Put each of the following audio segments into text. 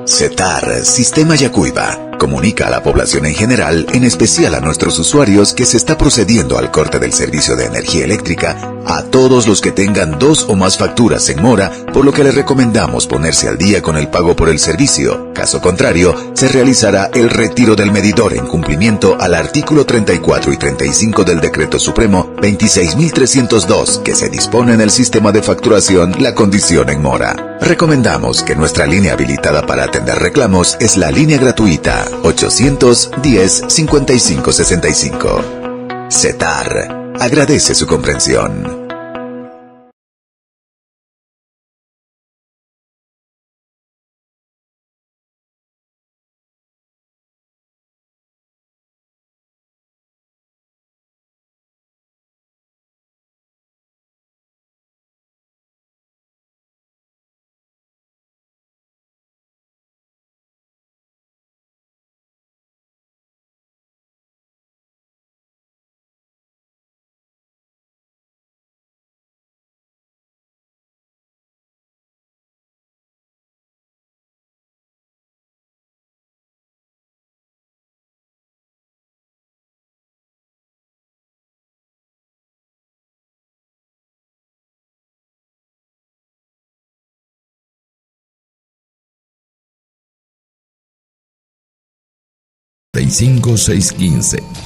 CETAR, Sistema Yacuiba, comunica a la población en general, en especial a nuestros usuarios, que se está procediendo al corte del servicio de energía eléctrica a todos los que tengan 2 o más facturas en mora, por lo que les recomendamos ponerse al día con el pago por el servicio. Caso contrario, se realizará el retiro del medidor en cumplimiento al artículo 34 y 35 del Decreto Supremo 26.302, que se dispone en el sistema de facturación la condición en mora. Recomendamos que nuestra línea habilitada para atender reclamos es la línea gratuita 810-5565. CETAR agradece su comprensión.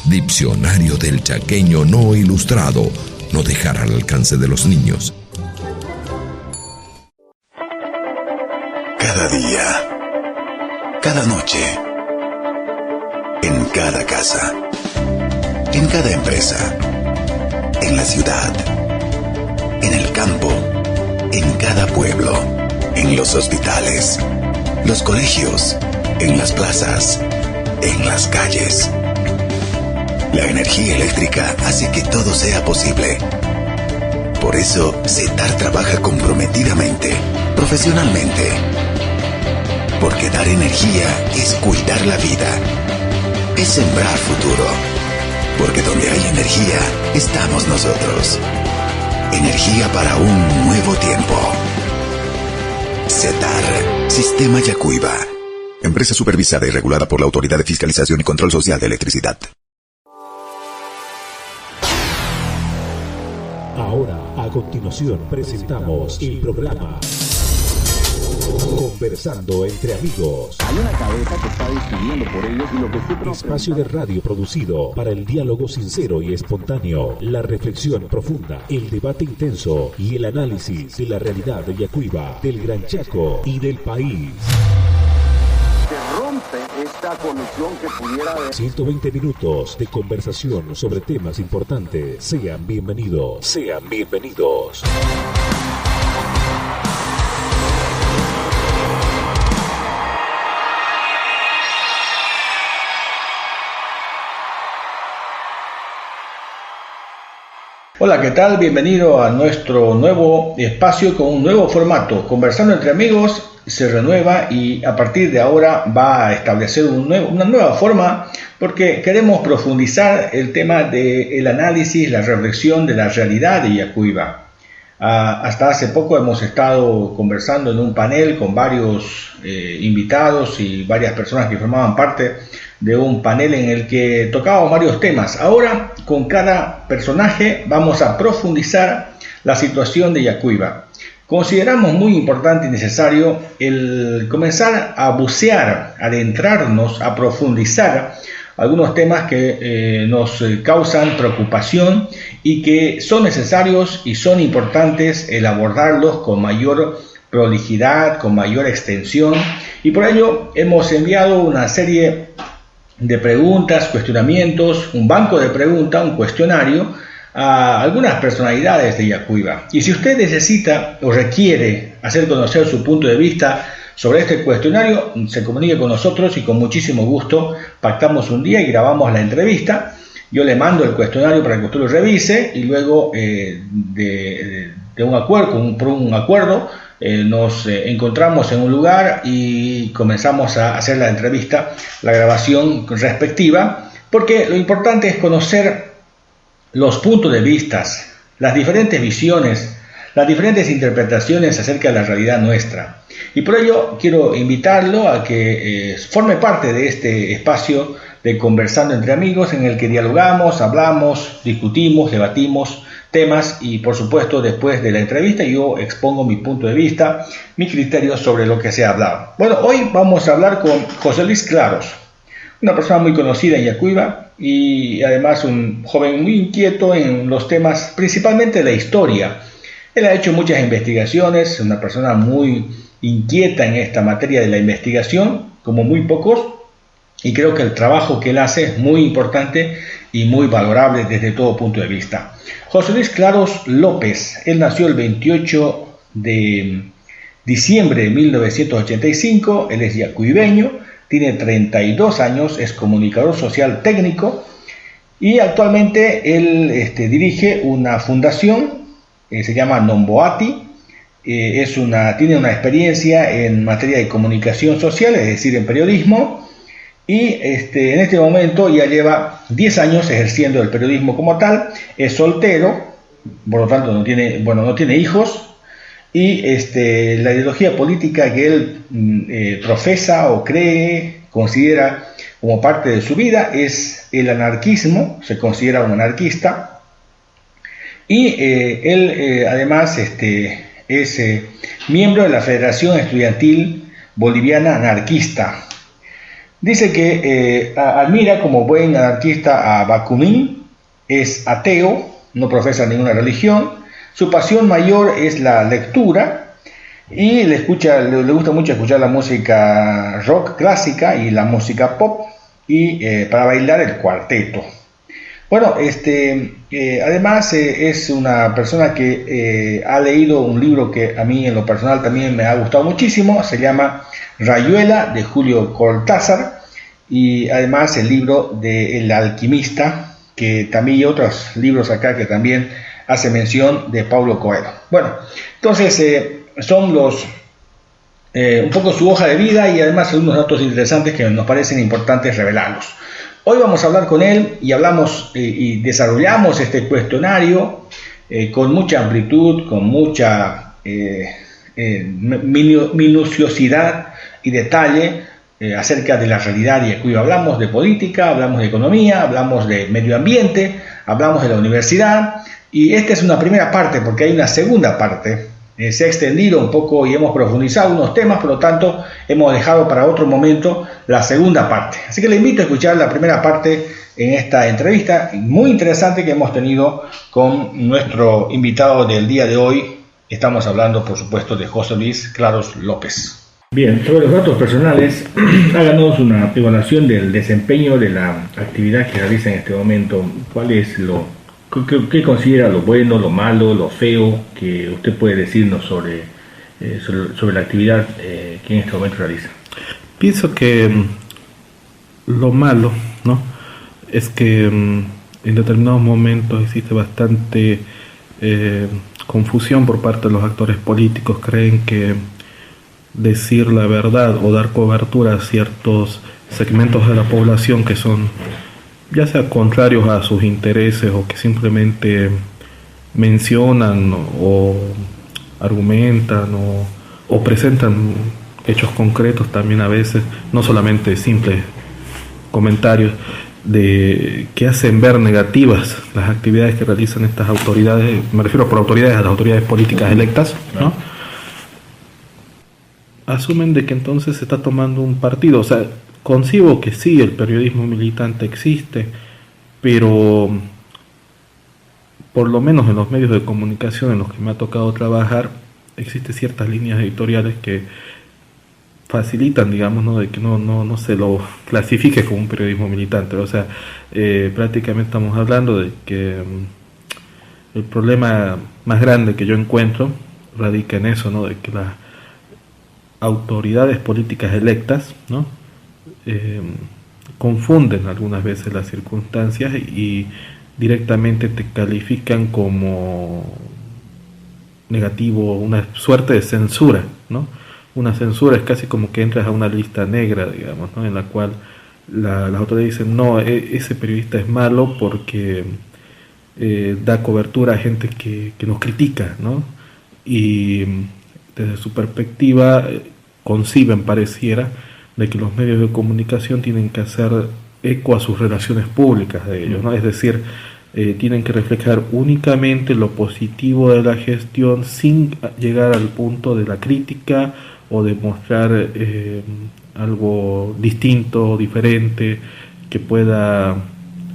Diccionario del chaqueño no ilustrado, no dejar al alcance de los niños. Cada día, cada noche, en cada casa, en cada empresa, en la ciudad, en el campo, en cada pueblo, en los hospitales, los colegios, en las plazas, en las calles. La energía eléctrica hace que todo sea posible. Por eso, CETAR trabaja comprometidamente, profesionalmente. Porque dar energía es cuidar la vida. Es sembrar futuro. Porque donde hay energía, estamos nosotros. Energía para un nuevo tiempo. CETAR, Sistema Yacuiba. Empresa supervisada y regulada por la Autoridad de Fiscalización y Control Social de Electricidad. Ahora, a continuación, presentamos el programa Conversando entre Amigos. Hay una cabeza que está decidiendo por ellos y lo que Espacio de radio producido para el diálogo sincero y espontáneo, la reflexión profunda, el debate intenso y el análisis de la realidad de Yacuiba, del Gran Chaco y del país. Esta conexión que pudiera haber. 120 minutos de conversación sobre temas importantes. Sean bienvenidos. Sean bienvenidos. Hola, ¿qué tal? Bienvenido a nuestro nuevo espacio con un nuevo formato. Conversando entre amigos se renueva y a partir de ahora va a establecer una nueva forma porque queremos profundizar el tema del análisis, la reflexión de la realidad de Yacuiba. Hasta hace poco hemos estado conversando en un panel con varios invitados y varias personas que formaban parte de un panel en el que tocábamos varios temas. Ahora, con cada personaje, vamos a profundizar la situación de Yacuiba. Consideramos muy importante y necesario el comenzar a bucear, adentrarnos, a profundizar algunos temas que nos causan preocupación y que son necesarios y son importantes el abordarlos con mayor prolijidad, con mayor extensión, y por ello hemos enviado una serie de preguntas, cuestionamientos, un banco de preguntas, un cuestionario a algunas personalidades de Yacuiba. Y si usted necesita o requiere hacer conocer su punto de vista sobre este cuestionario, se comunique con nosotros y con muchísimo gusto pactamos un día y grabamos la entrevista. Yo le mando el cuestionario para que usted lo revise y luego de un acuerdo, por un acuerdo, nos encontramos en un lugar y comenzamos a hacer la entrevista, la grabación respectiva, porque lo importante es conocer los puntos de vista, las diferentes visiones, las diferentes interpretaciones acerca de la realidad nuestra. Y por ello quiero invitarlo a que forme parte de este espacio de Conversando entre Amigos, en el que dialogamos, hablamos, discutimos, debatimos temas y por supuesto después de la entrevista yo expongo mi punto de vista, mis criterios sobre lo que se ha hablado. Bueno, hoy vamos a hablar con José Luis Claros, una persona muy conocida en Yacuiba y además un joven muy inquieto en los temas, principalmente de la historia. Él ha hecho muchas investigaciones, una persona muy inquieta en esta materia de la investigación, como muy pocos, y creo que el trabajo que él hace es muy importante y muy valorable desde todo punto de vista. José Luis Claros López, él nació el 28 de diciembre de 1985, él es yacuibeño, tiene 32 años, es comunicador social técnico y actualmente él dirige una fundación, se llama Nomboati, tiene una experiencia en materia de comunicación social, es decir, en periodismo, y en este momento ya lleva 10 años ejerciendo el periodismo como tal, es soltero, por lo tanto no tiene hijos, y la ideología política que él profesa o cree, considera como parte de su vida es el anarquismo, se considera un anarquista, y él además es miembro de la Federación Estudiantil Boliviana Anarquista. Dice que admira como buen anarquista a Bakunin, es ateo, no profesa ninguna religión, su pasión mayor es la lectura y le gusta mucho escuchar la música rock clásica y la música pop y para bailar el cuarteto. Bueno, además es una persona que ha leído un libro que a mí en lo personal también me ha gustado muchísimo, se llama Rayuela de Julio Cortázar y además el libro de El Alquimista, que también hay otros libros acá que también hace mención de Paulo Coelho. Bueno, entonces son un poco su hoja de vida y además algunos datos interesantes que nos parecen importantes revelarlos. Hoy vamos a hablar con él y hablamos y desarrollamos este cuestionario con mucha amplitud, con mucha minuciosidad y detalle acerca de la realidad de Yacuiba. Hablamos de política, hablamos de economía, hablamos de medio ambiente, hablamos de la universidad y esta es una primera parte porque hay una segunda parte. Se ha extendido un poco y hemos profundizado unos temas, por lo tanto hemos dejado para otro momento la segunda parte. Así que le invito a escuchar la primera parte en esta entrevista muy interesante que hemos tenido con nuestro invitado del día de hoy. Estamos hablando, por supuesto, de José Luis Claros López. Bien, sobre los datos personales, háganos una evaluación del desempeño de la actividad que realiza en este momento. ¿Cuál es ¿Qué considera lo bueno, lo malo, lo feo que usted puede decirnos sobre la actividad que en este momento realiza? Pienso que lo malo, ¿no?, es que en determinados momentos existe bastante confusión por parte de los actores políticos. Creen que decir la verdad o dar cobertura a ciertos segmentos de la población que son ya sea contrarios a sus intereses o que simplemente mencionan o argumentan o presentan hechos concretos también a veces, no solamente simples comentarios que hacen ver negativas las actividades que realizan estas autoridades, me refiero por autoridades a las autoridades políticas electas, ¿no? Asumen de que entonces se está tomando un partido. O sea, concibo que sí, el periodismo militante existe, pero por lo menos en los medios de comunicación en los que me ha tocado trabajar, existen ciertas líneas editoriales que facilitan, digamos, ¿no?, de que no se lo clasifique como un periodismo militante. O sea, prácticamente estamos hablando de que el problema más grande que yo encuentro radica en eso, ¿no?, de que las autoridades políticas electas, ¿no?, confunden algunas veces las circunstancias y directamente te califican como negativo, una suerte de censura, ¿no? Una censura es casi como que entras a una lista negra, digamos, ¿no?, en la cual las autoridades dicen, no, ese periodista es malo porque da cobertura a gente que nos critica, ¿no? y desde su perspectiva conciben, pareciera, de que los medios de comunicación tienen que hacer eco a sus relaciones públicas de ellos, ¿no? Es decir, tienen que reflejar únicamente lo positivo de la gestión sin llegar al punto de la crítica o de mostrar algo distinto, diferente, que pueda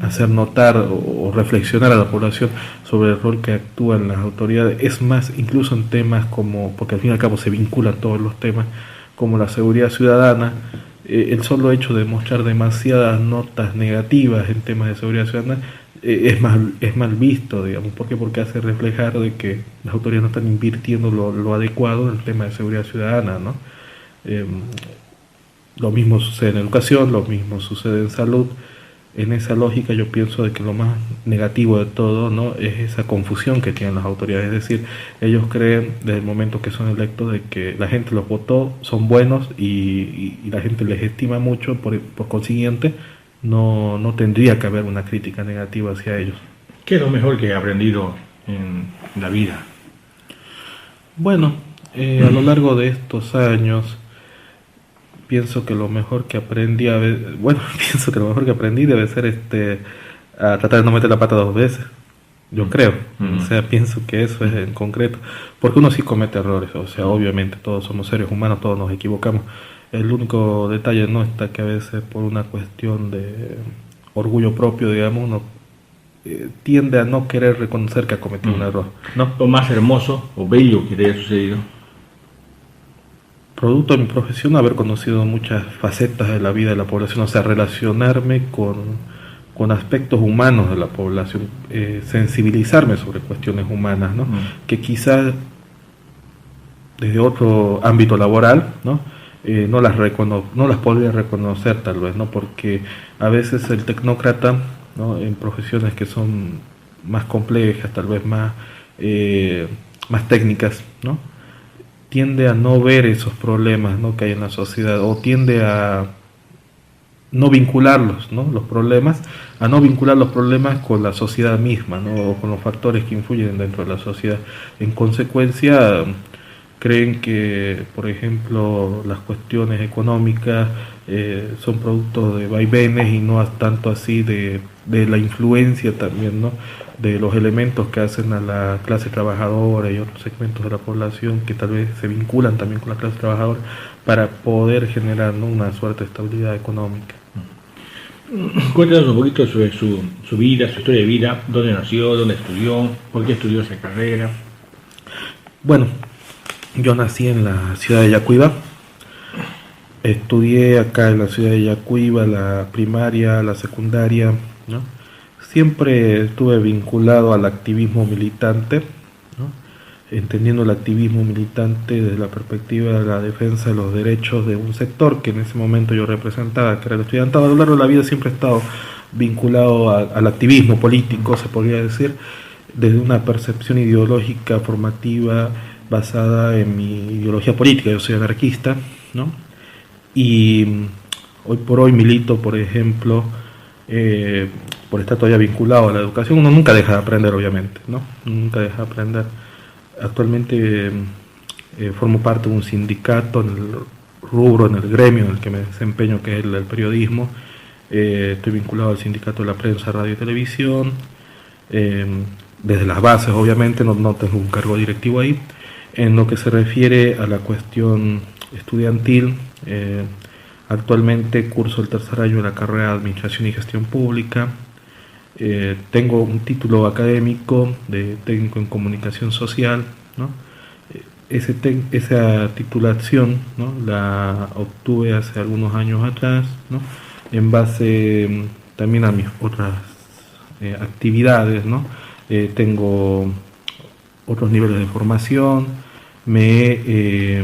hacer notar o reflexionar a la población sobre el rol que actúan las autoridades. Es más, incluso en temas como, porque al fin y al cabo se vinculan todos los temas, como la seguridad ciudadana, el solo hecho de mostrar demasiadas notas negativas en temas de seguridad ciudadana es mal visto, digamos. ¿Por qué? Porque hace reflejar de que las autoridades no están invirtiendo lo adecuado en el tema de seguridad ciudadana, ¿no? Lo mismo sucede en educación, lo mismo sucede en salud. En esa lógica yo pienso de que lo más negativo de todo, ¿no?, es esa confusión que tienen las autoridades. Es decir, ellos creen desde el momento que son electos de que la gente los votó, son buenos y la gente les estima mucho, por consiguiente no tendría que haber una crítica negativa hacia ellos. ¿Qué es lo mejor que he aprendido en la vida? Bueno, a lo largo de estos años pienso que lo mejor que aprendí debe ser a tratar de no meter la pata 2 veces. Yo creo, o sea, pienso que eso es en concreto, porque uno sí comete errores, o sea, obviamente todos somos seres humanos, todos nos equivocamos. El único detalle no está que a veces por una cuestión de orgullo propio, digamos, uno tiende a no querer reconocer que ha cometido un error, ¿no? Lo más hermoso o bello que te haya sucedido. Producto de mi profesión, haber conocido muchas facetas de la vida de la población, o sea, relacionarme con aspectos humanos de la población, sensibilizarme sobre cuestiones humanas, ¿no? Que quizás desde otro ámbito laboral, ¿no?, no las podría reconocer tal vez, ¿no? Porque a veces el tecnócrata, ¿no?, en profesiones que son más complejas, tal vez más técnicas, ¿no?, tiende a no ver esos problemas, ¿no?, que hay en la sociedad, o tiende a no vincularlos, ¿no?, a no vincular los problemas con la sociedad misma, ¿no?, o con los factores que influyen dentro de la sociedad. En consecuencia, creen que, por ejemplo, las cuestiones económicas son producto de vaivenes y no tanto así de la influencia también, ¿no?, de los elementos que hacen a la clase trabajadora y otros segmentos de la población que tal vez se vinculan también con la clase trabajadora para poder generar, ¿no?, una suerte de estabilidad económica. Cuéntanos un poquito sobre su vida, su historia de vida, dónde nació, dónde estudió, por qué estudió esa carrera. Bueno, yo nací en la ciudad de Yacuiba, estudié acá en la ciudad de Yacuiba la primaria, la secundaria, ¿no? Siempre estuve vinculado al activismo militante, ¿no?, entendiendo el activismo militante desde la perspectiva de la defensa de los derechos de un sector que en ese momento yo representaba, que era el estudiantado. A lo largo de la vida siempre he estado vinculado al activismo político, se podría decir, desde una percepción ideológica formativa basada en mi ideología política. Yo soy anarquista, ¿no?, y hoy por hoy milito, por ejemplo, por estar todavía vinculado a la educación. Uno nunca deja de aprender, obviamente, ¿no? Nunca deja de aprender. Actualmente formo parte de un sindicato en el rubro, en el gremio en el que me desempeño, que es el periodismo. Estoy vinculado al sindicato de la prensa, radio y televisión, desde las bases, obviamente, no tengo un cargo directivo ahí. En lo que se refiere a la cuestión estudiantil, actualmente curso el tercer año de la carrera de Administración y Gestión Pública. Tengo un título académico de técnico en comunicación social, ¿no? Esa titulación, ¿no?, la obtuve hace algunos años atrás, ¿no?, en base también a mis otras actividades, ¿no? Tengo otros niveles de formación, me he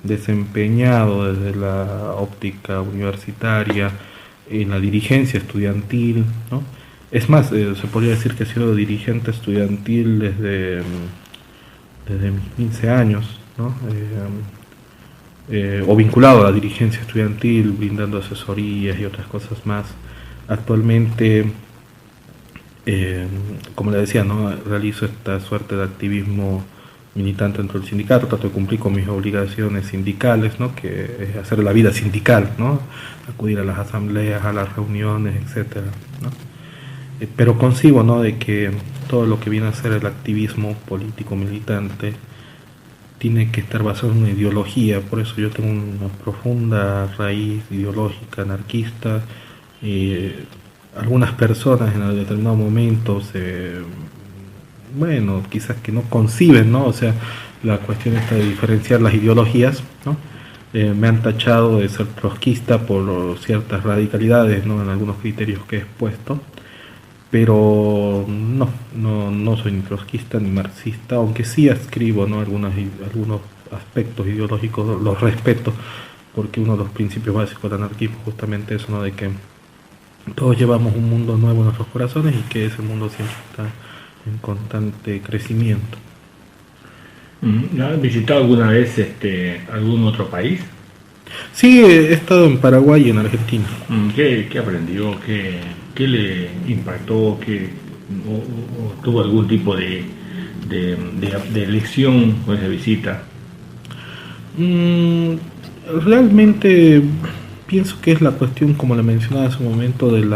desempeñado desde la óptica universitaria en la dirigencia estudiantil, ¿no? Es más, se podría decir que he sido dirigente estudiantil desde mis 15 años, ¿no? O vinculado a la dirigencia estudiantil, brindando asesorías y otras cosas más. Actualmente, como le decía, ¿no?, realizo esta suerte de activismo militante dentro del sindicato, trato de cumplir con mis obligaciones sindicales, ¿no? Que es hacer la vida sindical, ¿no? Acudir a las asambleas, a las reuniones, etcétera, ¿no? Pero concibo, ¿no?, de que todo lo que viene a ser el activismo político militante tiene que estar basado en una ideología. Por eso yo tengo una profunda raíz ideológica anarquista. Algunas personas en determinados momentos bueno, quizás que no conciben, ¿no? O sea, la cuestión está de diferenciar las ideologías, ¿no? Me han tachado de ser trotskista por ciertas radicalidades, ¿no?, en algunos criterios que he expuesto, pero no soy ni trotskista ni marxista, aunque sí escribo, ¿no?, algunos aspectos ideológicos, los respeto, porque uno de los principios básicos del anarquismo es justamente eso, ¿no?, de que todos llevamos un mundo nuevo en nuestros corazones y que ese mundo siempre está en constante crecimiento. ¿Has visitado alguna vez algún otro país? Sí, he estado en Paraguay y en Argentina. ¿Qué aprendió? ¿Qué le impactó? ¿O tuvo algún tipo de lección con esa visita? Realmente pienso que es la cuestión, como le mencionaba hace un momento, del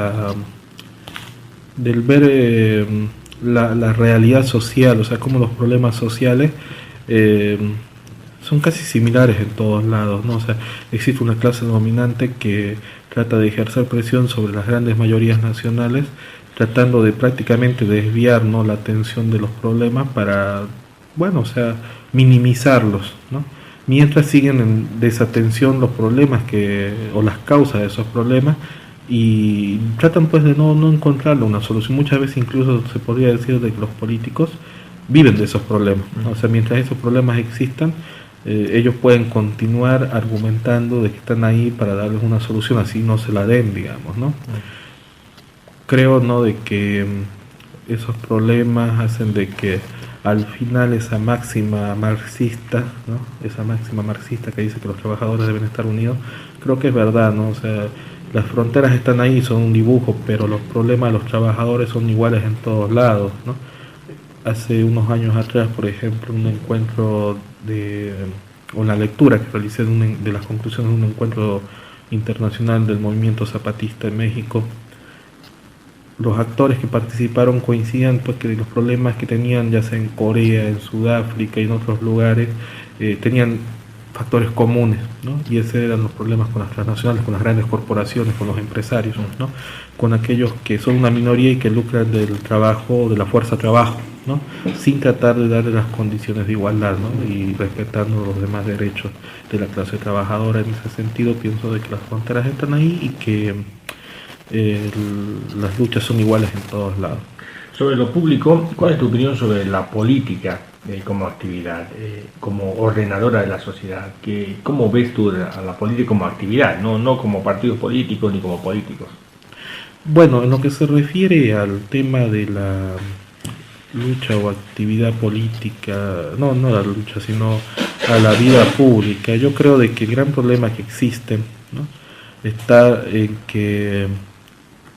ver la realidad social, o sea, cómo los problemas sociales son casi similares en todos lados, ¿no? O sea, existe una clase dominante que trata de ejercer presión sobre las grandes mayorías nacionales, tratando de prácticamente desviar, ¿no?, la atención de los problemas para, bueno, o sea, minimizarlos, ¿no? Mientras siguen en desatención los problemas o las causas de esos problemas, y tratan pues de no encontrarle una solución. Muchas veces incluso se podría decir de que los políticos viven de esos problemas, ¿no? O sea, mientras esos problemas existan, ellos pueden continuar argumentando de que están ahí para darles una solución, así no se la den, digamos, ¿no? Creo, ¿no?, de que esos problemas hacen de que al final esa máxima marxista, ¿no?, esa máxima marxista que dice que los trabajadores deben estar unidos, creo que es verdad, ¿no? O sea, las fronteras están ahí, son un dibujo, pero los problemas de los trabajadores son iguales en todos lados, ¿no? Hace unos años atrás, por ejemplo, un encuentro o la lectura que realicé de las conclusiones de un encuentro internacional del movimiento zapatista en México, los actores que participaron coincidían pues que los problemas que tenían, ya sea en Corea, en Sudáfrica y en otros lugares, tenían factores comunes, ¿no? Y esos eran los problemas con las transnacionales, con las grandes corporaciones, con los empresarios, ¿no?, con aquellos que son una minoría y que lucran del trabajo, de la fuerza trabajo, ¿no?, sin tratar de darle las condiciones de igualdad, ¿no?, y respetando los demás derechos de la clase trabajadora. En ese sentido pienso de que las fronteras están ahí y que las luchas son iguales en todos lados. Sobre lo público, ¿cuál es tu opinión sobre la política como actividad, como ordenadora de la sociedad? ¿Cómo ves tú a la política como actividad, no como partidos políticos ni como políticos? Bueno, en lo que se refiere al tema de la lucha o actividad política, no la lucha, sino a la vida pública, yo creo de que el gran problema que existe, ¿no?, está en que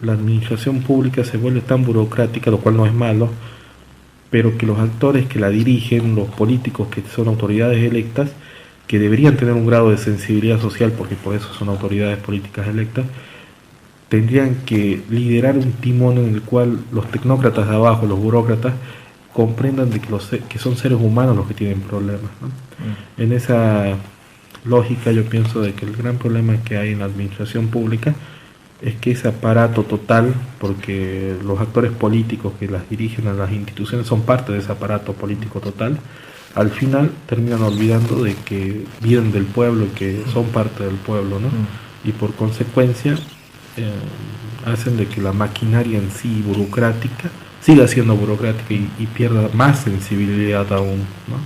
la administración pública se vuelve tan burocrática, lo cual no es malo, pero que los actores que la dirigen, los políticos que son autoridades electas, que deberían tener un grado de sensibilidad social, porque por eso son autoridades políticas electas, tendrían que liderar un timón en el cual los tecnócratas de abajo, los burócratas, comprendan de que son seres humanos los que tienen problemas, ¿no? En esa lógica yo pienso de que el gran problema que hay en la administración pública es que ese aparato total, porque los actores políticos que las dirigen a las instituciones son parte de ese aparato político total, al final terminan olvidando de que vienen del pueblo y que son parte del pueblo, ¿no? Y por consecuencia hacen de que la maquinaria en sí burocrática siga siendo burocrática y pierda más sensibilidad aún, ¿no?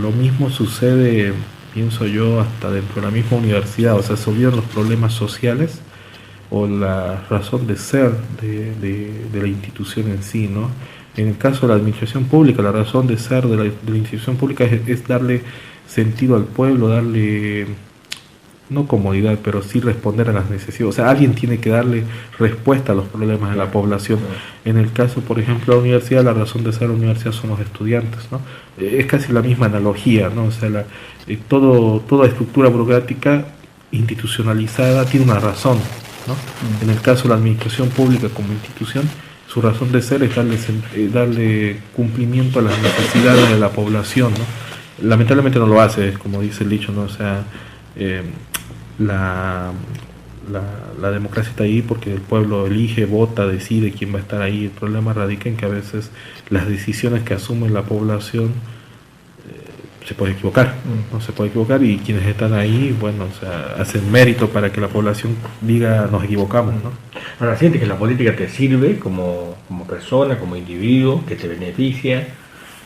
Lo mismo sucede, pienso yo, hasta dentro de la misma universidad. O sea, se olvidan los problemas sociales o la razón de ser de la institución en sí, ¿no? En el caso de la administración pública, la razón de ser de la institución pública es darle sentido al pueblo, darle no comodidad, pero sí responder a las necesidades. O sea, alguien tiene que darle respuesta a los problemas de la población. En el caso, por ejemplo, de la universidad, la razón de ser de la universidad son los estudiantes, ¿no? Es casi la misma analogía, ¿no? O sea, toda estructura burocrática institucionalizada tiene una razón, ¿no? En el caso de la administración pública como institución, su razón de ser es darle cumplimiento a las necesidades de la población, ¿no? Lamentablemente no lo hace, como dice el dicho, ¿no? O sea, la democracia está ahí porque el pueblo elige, vota, decide quién va a estar ahí. El problema radica en que a veces las decisiones que asume la población se puede equivocar, no se puede equivocar, y quienes están ahí, bueno, o sea, hacen mérito para que la población diga nos equivocamos, ¿no? Ahora, ¿sientes que la política te sirve como persona, como individuo, que te beneficia?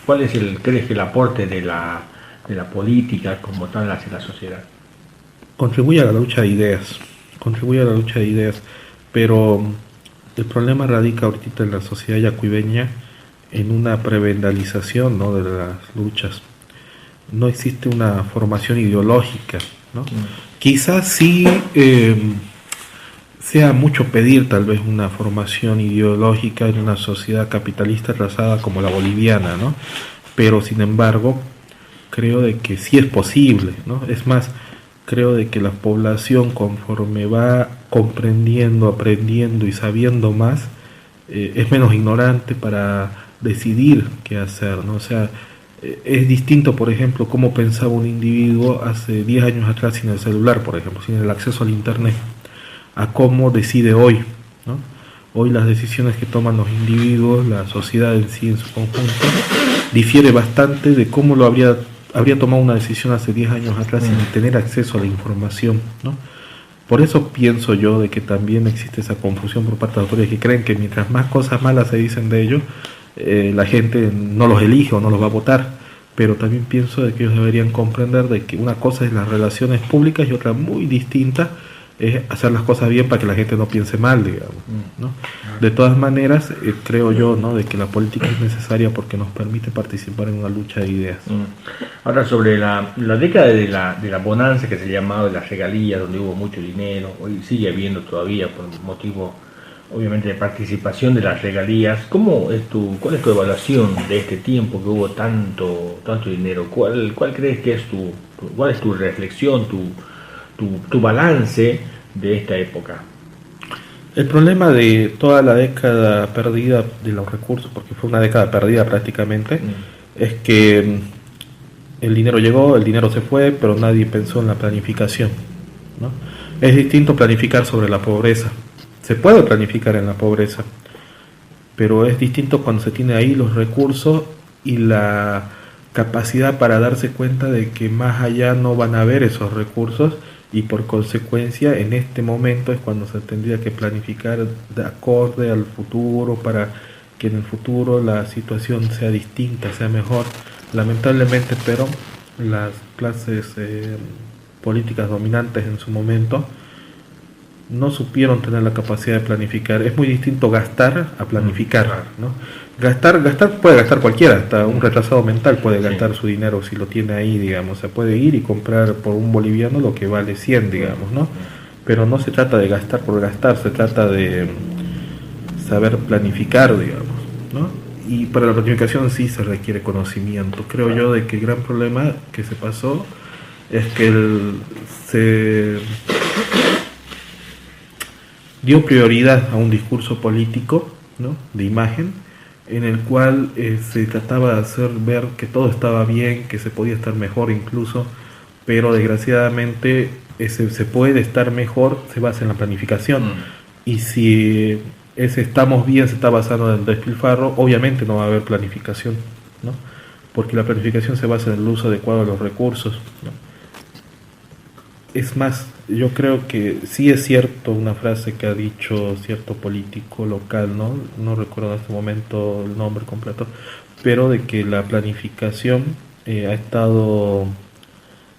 ¿Cuál es crees que el aporte de la política como tal hacia la sociedad? Contribuye a la lucha de ideas, pero el problema radica ahorita en la sociedad yacuibeña en una prebendalización, ¿no?, de las luchas. No existe una formación ideológica, ¿no? Quizás sí sea mucho pedir tal vez una formación ideológica en una sociedad capitalista trazada como la boliviana, ¿no? Pero sin embargo creo de que sí es posible, ¿no? Es más, creo de que la población, conforme va comprendiendo, aprendiendo y sabiendo más, es menos ignorante para decidir qué hacer, ¿no? O sea, es distinto, por ejemplo, cómo pensaba un individuo hace 10 años atrás sin el celular, por ejemplo, sin el acceso al internet, a cómo decide hoy, ¿no? Hoy las decisiones que toman los individuos, la sociedad en sí en su conjunto, difiere bastante de cómo lo habría tomado una decisión hace 10 años atrás sin tener acceso a la información, ¿no? Por eso pienso yo de que también existe esa confusión por parte de autores que creen que mientras más cosas malas se dicen de ellos, la gente no los elige o no los va a votar. Pero también pienso de que ellos deberían comprender de que una cosa es las relaciones públicas y otra muy distinta es hacer las cosas bien para que la gente no piense mal, digamos, ¿no? De todas maneras, creo yo, ¿no?, de que la política es necesaria porque nos permite participar en una lucha de ideas. Ahora, sobre la década de la bonanza que se llamaba, de las regalías, donde hubo mucho dinero, hoy sigue habiendo todavía por motivo obviamente de participación de las regalías. ¿Cuál es tu evaluación de este tiempo que hubo tanto dinero? ¿Cuál crees que es cuál es tu reflexión, tu balance de esta época? El problema de toda la década perdida de los recursos, porque fue una década perdida prácticamente, es que el dinero llegó, el dinero se fue, pero nadie pensó en la planificación, ¿no? Es distinto planificar sobre la pobreza. Se puede planificar en la pobreza, pero es distinto cuando se tiene ahí los recursos y la capacidad para darse cuenta de que más allá no van a haber esos recursos, y por consecuencia en este momento es cuando se tendría que planificar de acorde al futuro para que en el futuro la situación sea distinta, sea mejor. Lamentablemente, pero las clases políticas dominantes en su momento no supieron tener la capacidad de planificar. Es muy distinto gastar a planificar, ¿no? Gastar puede gastar cualquiera, hasta un retrasado mental puede gastar su dinero si lo tiene ahí, digamos. Se puede ir y comprar por un boliviano lo que vale 100, digamos, ¿no? Pero no se trata de gastar por gastar, se trata de saber planificar, digamos, ¿no? Y para la planificación sí se requiere conocimiento. Creo yo de que el gran problema que se pasó es que se dio prioridad a un discurso político, ¿no?, de imagen, en el cual se trataba de hacer ver que todo estaba bien, que se podía estar mejor incluso, pero desgraciadamente se puede estar mejor se basa en la planificación. Y si ese estamos bien se está basando en el despilfarro, obviamente no va a haber planificación, ¿no?, porque la planificación se basa en el uso adecuado de los recursos, ¿no? Es más, yo creo que sí es cierto una frase que ha dicho cierto político local, no recuerdo en este momento el nombre completo, pero de que la planificación ha estado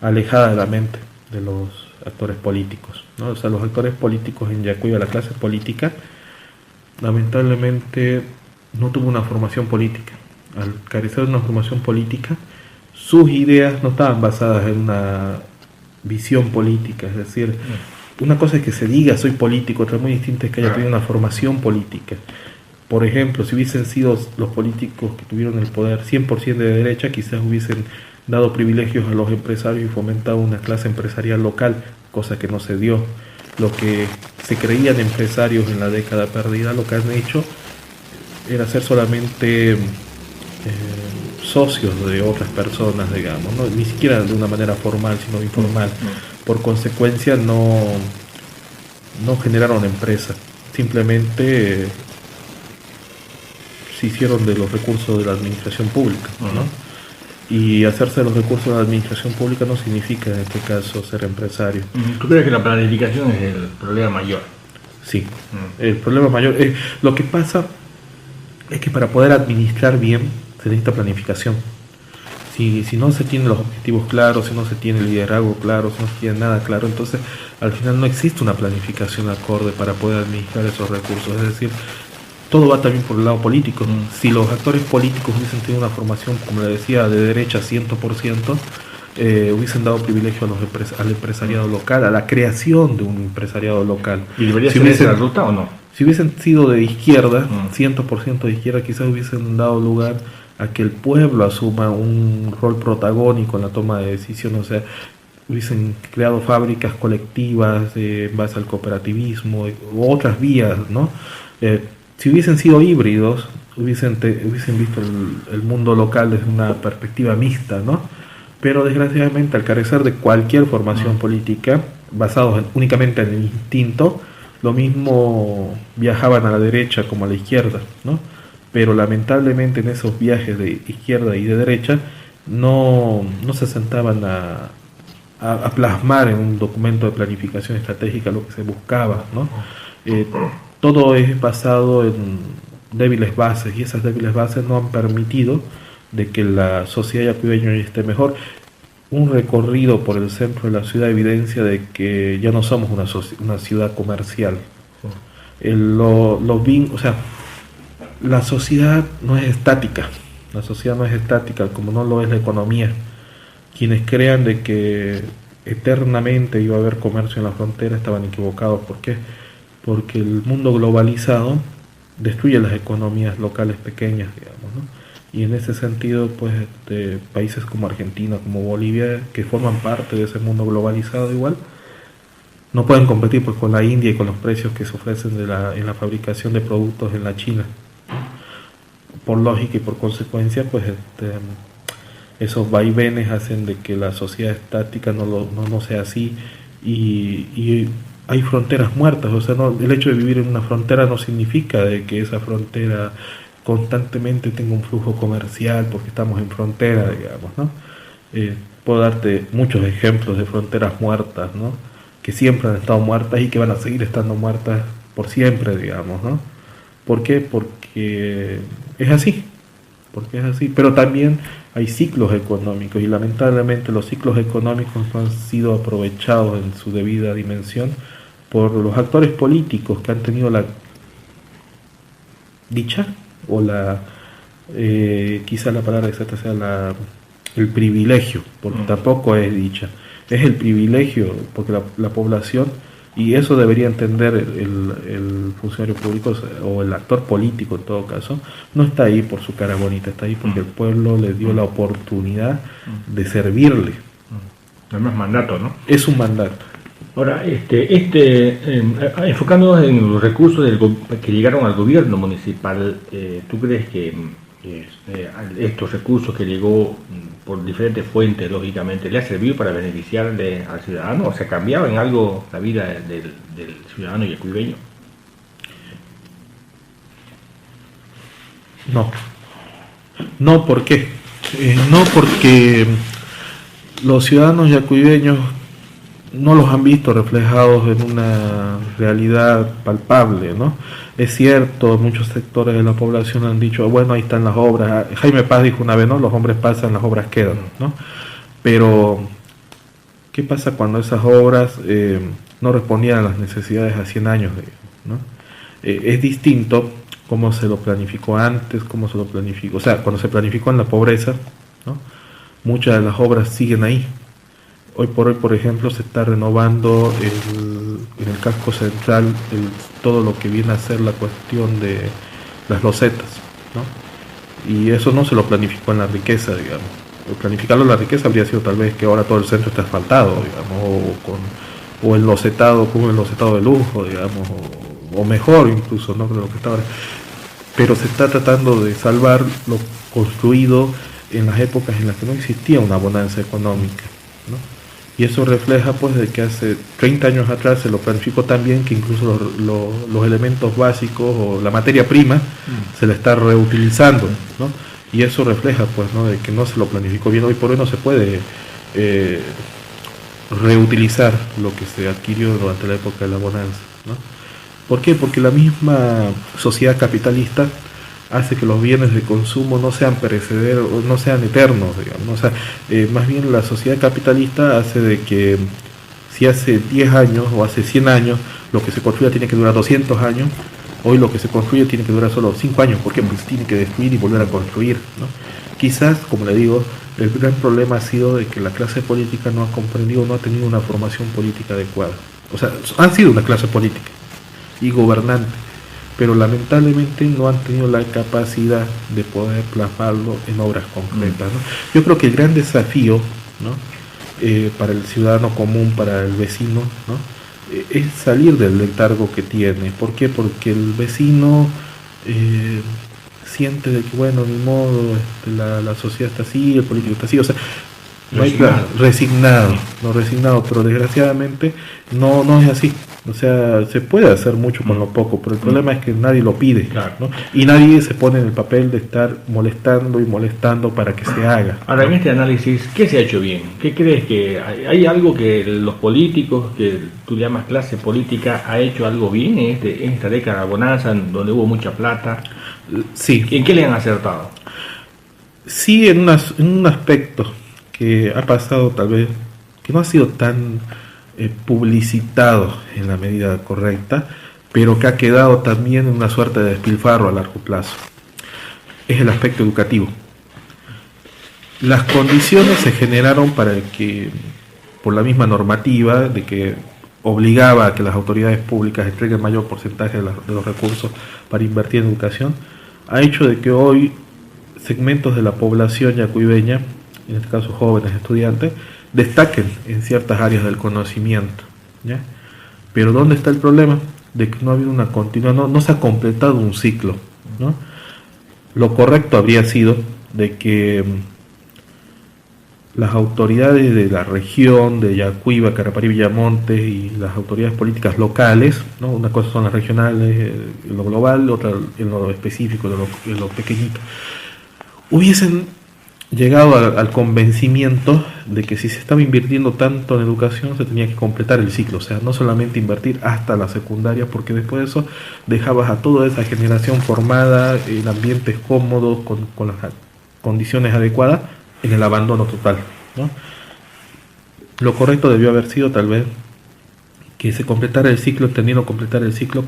alejada de la mente de los actores políticos, ¿no? O sea, los actores políticos en Yacuiba, la clase política, lamentablemente no tuvo una formación política. Al carecer de una formación política, sus ideas no estaban basadas en visión política, es decir, una cosa es que se diga soy político, otra muy distinta es que haya tenido una formación política. Por ejemplo, si hubiesen sido los políticos que tuvieron el poder 100% de derecha, quizás hubiesen dado privilegios a los empresarios y fomentado una clase empresarial local, cosa que no se dio. Lo que se creían empresarios en la década perdida, lo que han hecho era ser solamente socios de otras personas, digamos, ¿no? Ni siquiera de una manera formal, sino informal. Por consecuencia no generaron empresa, simplemente se hicieron de los recursos de la administración pública, ¿no? Y hacerse de los recursos de la administración pública no significa en este caso ser empresario. ¿Tú crees que la planificación es el problema mayor? Sí, el problema mayor es lo que pasa es que para poder administrar bien se necesita planificación. Si no se tienen los objetivos claros, si no se tiene el liderazgo claro, si no se tiene nada claro, entonces al final no existe una planificación acorde para poder administrar esos recursos. Es decir, todo va también por el lado político. Si los actores políticos hubiesen tenido una formación, como le decía, de derecha 100%, hubiesen dado privilegio al empresariado local, a la creación de un empresariado local. ¿Y debería ser esa la ruta o no? Si hubiesen sido de izquierda, 100% de izquierda, quizás hubiesen dado lugar a que el pueblo asuma un rol protagónico en la toma de decisiones, o sea, hubiesen creado fábricas colectivas en base al cooperativismo u otras vías, ¿no? Si hubiesen sido híbridos, hubiesen visto el mundo local desde una perspectiva mixta, ¿no? Pero desgraciadamente, al carecer de cualquier formación política, basados únicamente en el instinto, lo mismo viajaban a la derecha como a la izquierda, ¿no? Pero lamentablemente en esos viajes de izquierda y de derecha no se sentaban a plasmar en un documento de planificación estratégica lo que se buscaba, ¿no? Todo es basado en débiles bases, y esas débiles bases no han permitido de que la sociedad yacuibeña esté mejor. Un recorrido por el centro de la ciudad evidencia de que ya no somos una ciudad comercial. O sea, la sociedad no es estática. La sociedad no es estática, como no lo es la economía. Quienes crean de que eternamente iba a haber comercio en la frontera estaban equivocados. ¿Por qué? Porque el mundo globalizado destruye las economías locales pequeñas, digamos, ¿no? Y en ese sentido, pues, países como Argentina, como Bolivia, que forman parte de ese mundo globalizado igual, no pueden competir pues con la India y con los precios que se ofrecen en la fabricación de productos en la China. Por lógica y por consecuencia, pues esos vaivenes hacen de que la sociedad estática no sea así, y hay fronteras muertas. O sea, el hecho de vivir en una frontera no significa de que esa frontera constantemente tenga un flujo comercial porque estamos en frontera, digamos, ¿no? Puedo darte muchos ejemplos de fronteras muertas, ¿no? Que siempre han estado muertas y que van a seguir estando muertas por siempre, digamos, ¿no? ¿Por qué? Porque es así, pero también hay ciclos económicos, y lamentablemente los ciclos económicos no han sido aprovechados en su debida dimensión por los actores políticos que han tenido la dicha o quizá la palabra exacta sea el privilegio, porque tampoco es dicha, es el privilegio, porque la población, y eso debería entender el funcionario público o el actor político en todo caso, no está ahí por su cara bonita, está ahí porque el pueblo le dio la oportunidad de servirle. No es mandato, ¿no? Es un mandato. Ahora, enfocándonos en los recursos que llegaron al gobierno municipal, ¿tú crees que estos recursos que llegó por diferentes fuentes, lógicamente, le ha servido para beneficiarle al ciudadano? ¿O se ha cambiado en algo la vida del ciudadano yacuibeño? No, ¿por qué? No, porque los ciudadanos yacuibeños no los han visto reflejados en una realidad palpable, ¿no? Es cierto, muchos sectores de la población han dicho, bueno, ahí están las obras. Jaime Paz dijo una vez, ¿no? Los hombres pasan, las obras quedan, ¿no? Pero, ¿qué pasa cuando esas obras no respondían a las necesidades a 100 años, ¿no? Es distinto cómo se lo planificó antes, cómo se lo planificó, o sea, cuando se planificó en la pobreza, ¿no? Muchas de las obras siguen ahí. Hoy por hoy, por ejemplo, se está renovando en el casco central todo lo que viene a ser la cuestión de las losetas, ¿no? Y eso no se lo planificó en la riqueza, digamos. Planificarlo en la riqueza habría sido tal vez que ahora todo el centro esté asfaltado, digamos, o el losetado, como el losetado de lujo, digamos, o mejor incluso, ¿no?, de lo que está ahora. Pero se está tratando de salvar lo construido en las épocas en las que no existía una bonanza económica, ¿no? Y eso refleja pues de que hace 30 años atrás se lo planificó tan bien que incluso los elementos básicos o la materia prima se la está reutilizando, ¿no? Y eso refleja pues, ¿no?, de que no se lo planificó bien. Hoy por hoy no se puede reutilizar lo que se adquirió durante la época de la bonanza, ¿no? ¿Por qué? Porque la misma sociedad capitalista hace que los bienes de consumo no sean perecederos, no sean eternos, digamos. O sea, más bien la sociedad capitalista hace de que si hace 10 años o hace 100 años lo que se construye tiene que durar 200 años, hoy lo que se construye tiene que durar solo 5 años. ¿Por qué? Porque se tiene que destruir y volver a construir, ¿no? Quizás, como le digo, el gran problema ha sido de que la clase política no ha comprendido, no ha tenido una formación política adecuada. O sea, han sido una clase política y gobernante, pero lamentablemente no han tenido la capacidad de poder plasmarlo en obras concretas, ¿no? Yo creo que el gran desafío, ¿no?, para el ciudadano común, para el vecino, ¿no?, es salir del letargo que tiene. ¿Por qué? Porque el vecino siente de que, bueno, ni modo, la sociedad está así, el político está así, o sea, resignado, pero desgraciadamente no es así. O sea, se puede hacer mucho con lo poco, pero el problema es que nadie lo pide, claro, ¿no? Y nadie se pone en el papel de estar molestando para que se haga. Ahora, en este análisis, ¿qué se ha hecho bien? ¿Qué crees que hay algo que los políticos, que tú llamas clase política, ha hecho algo bien en esta década de bonanza, donde hubo mucha plata? Sí. ¿En qué le han acertado? Sí, en un aspecto que ha pasado tal vez, que no ha sido tan publicitado en la medida correcta, pero que ha quedado también en una suerte de despilfarro a largo plazo. Es el aspecto educativo. Las condiciones se generaron para que, por la misma normativa de que obligaba a que las autoridades públicas entreguen mayor porcentaje de los recursos para invertir en educación, ha hecho de que hoy segmentos de la población yacuibeña, en este caso jóvenes estudiantes, destaquen en ciertas áreas del conocimiento, ¿ya? Pero ¿dónde está el problema? De que no ha habido una continuidad, no se ha completado un ciclo, ¿no? Lo correcto habría sido de que las autoridades de la región, de Yacuiba, Carapari, Villamontes, y las autoridades políticas locales, ¿no? Una cosa son las regionales, en lo global, otra en lo específico, en lo pequeñito, hubiesen llegado al convencimiento de que si se estaba invirtiendo tanto en educación se tenía que completar el ciclo, o sea, no solamente invertir hasta la secundaria, porque después de eso dejabas a toda esa generación formada en ambientes cómodos, con las condiciones adecuadas, en el abandono total, ¿no? Lo correcto debió haber sido tal vez que se completara el ciclo, entendiendo completar el ciclo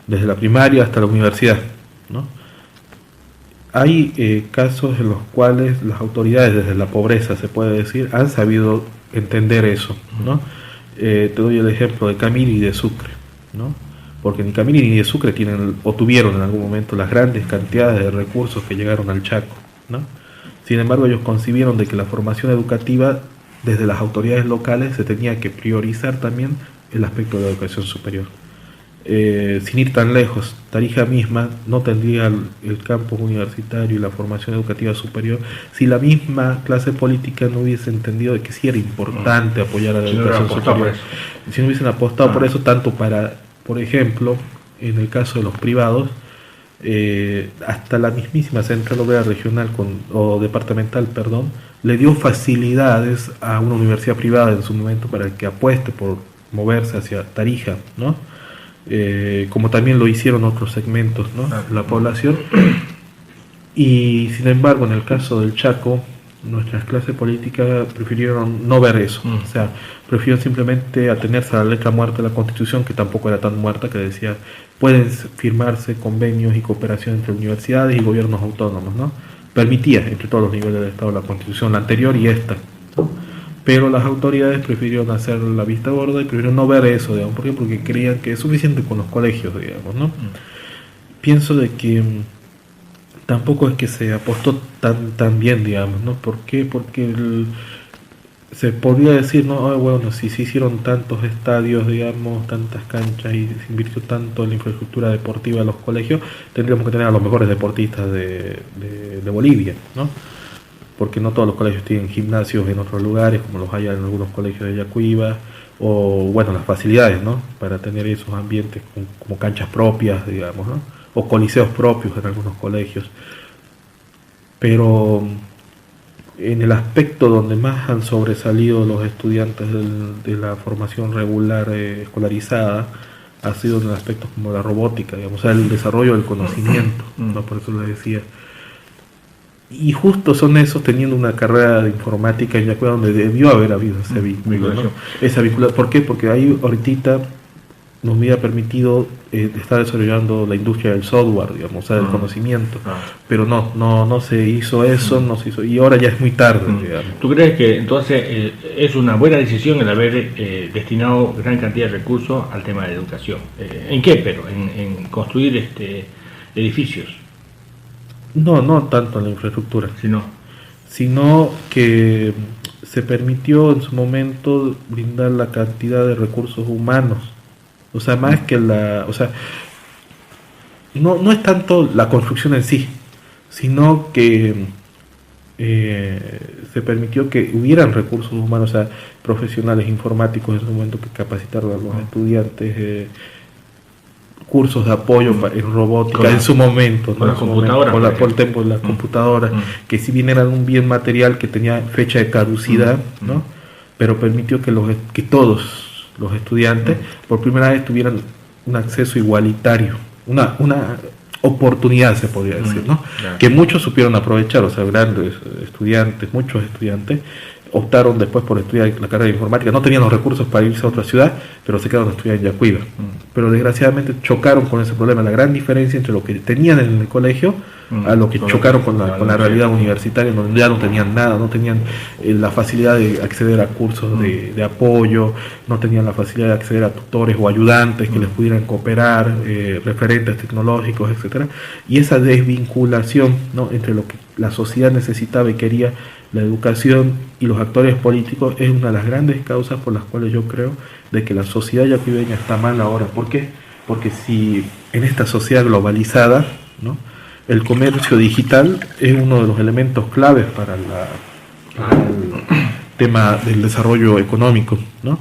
desde la primaria hasta la universidad, ¿no? Hay casos en los cuales las autoridades, desde la pobreza se puede decir, han sabido entender eso, ¿no? Te doy el ejemplo de Camiri y de Sucre, ¿no? Porque ni Camiri ni de Sucre tienen o tuvieron en algún momento las grandes cantidades de recursos que llegaron al Chaco, ¿no? Sin embargo, ellos concibieron de que la formación educativa desde las autoridades locales se tenía que priorizar también el aspecto de la educación superior. Sin ir tan lejos, Tarija misma no tendría el campus universitario y la formación educativa superior si la misma clase política no hubiese entendido de que sí era importante apoyar a la educación superior. Si no hubiesen apostado por eso, tanto para, por ejemplo, en el caso de los privados, hasta la mismísima Central Obrera Regional o departamental, le dio facilidades a una universidad privada en su momento para que apueste por moverse hacia Tarija, ¿no? Como también lo hicieron otros segmentos, ¿no?, de la población. Y sin embargo, en el caso del Chaco, nuestras clases políticas prefirieron no ver eso, o sea, prefirieron simplemente atenerse a la letra muerta de la Constitución, que tampoco era tan muerta, que decía pueden firmarse convenios y cooperación entre universidades y gobiernos autónomos, ¿no? Permitía entre todos los niveles del Estado la Constitución, la anterior y esta, ¿no? pero las autoridades prefirieron hacer la vista gorda y prefirieron no ver eso, digamos. ¿Por qué? Porque creían que es suficiente con los colegios, digamos, ¿no? Pienso de que tampoco es que se apostó tan bien, digamos, ¿no? ¿Por qué? Porque se podría decir, ¿no? Bueno, si se hicieron tantos estadios, digamos, tantas canchas y se invirtió tanto en la infraestructura deportiva de los colegios, tendríamos que tener a los mejores deportistas de Bolivia, ¿no? Porque no todos los colegios tienen gimnasios en otros lugares, como los hay en algunos colegios de Yacuiba, o bueno, las facilidades, ¿no? Para tener esos ambientes como canchas propias, digamos, ¿no? O coliseos propios en algunos colegios. Pero en el aspecto donde más han sobresalido los estudiantes de la formación regular escolarizada, ha sido en aspectos como la robótica, digamos, o sea, el desarrollo del conocimiento, ¿no? Por eso lo decía. Y justo son esos teniendo una carrera de informática en Yacuiba donde debió haber habido ese vínculo, ¿no? Esa vinculación. ¿Por qué? Porque ahí ahorita nos hubiera permitido estar desarrollando la industria del software, digamos, o sea, del conocimiento. Pero no se hizo eso, no se hizo, y ahora ya es muy tarde, digamos. ¿Tú crees que entonces es una buena decisión el haber destinado gran cantidad de recursos al tema de educación? ¿En qué? Pero en construir edificios. No tanto en la infraestructura, sino que se permitió en su momento brindar la cantidad de recursos humanos, o sea, más que o sea, no es tanto la construcción en sí, sino que se permitió que hubieran recursos humanos, o sea, profesionales informáticos en su momento que capacitaron a los estudiantes, cursos de apoyo en robótica en su momento, con la computadora, por el tiempo de las computadoras, que si bien eran un bien material que tenía fecha de caducidad, ¿no? Pero permitió que todos los estudiantes por primera vez tuvieran un acceso igualitario, una oportunidad, se podría decir, ¿no? Que muchos supieron aprovechar, o sea, grandes estudiantes, muchos estudiantes optaron después por estudiar la carrera de informática, no tenían los recursos para irse a otra ciudad, pero se quedaron a estudiar en Yacuiba. Pero desgraciadamente chocaron con ese problema, la gran diferencia entre lo que tenían en el colegio a lo que chocaron con la realidad universitaria, donde ya no tenían nada, no tenían la facilidad de acceder a cursos de apoyo, no tenían la facilidad de acceder a tutores o ayudantes que les pudieran cooperar, referentes tecnológicos, etcétera. Y esa desvinculación, ¿no?, entre lo que la sociedad necesitaba y quería, la educación y los actores políticos, es una de las grandes causas por las cuales yo creo de que la sociedad yacuibeña está mal ahora. ¿Por qué? Porque si en esta sociedad globalizada, ¿no?, el comercio digital es uno de los elementos claves para el tema del desarrollo económico, ¿no?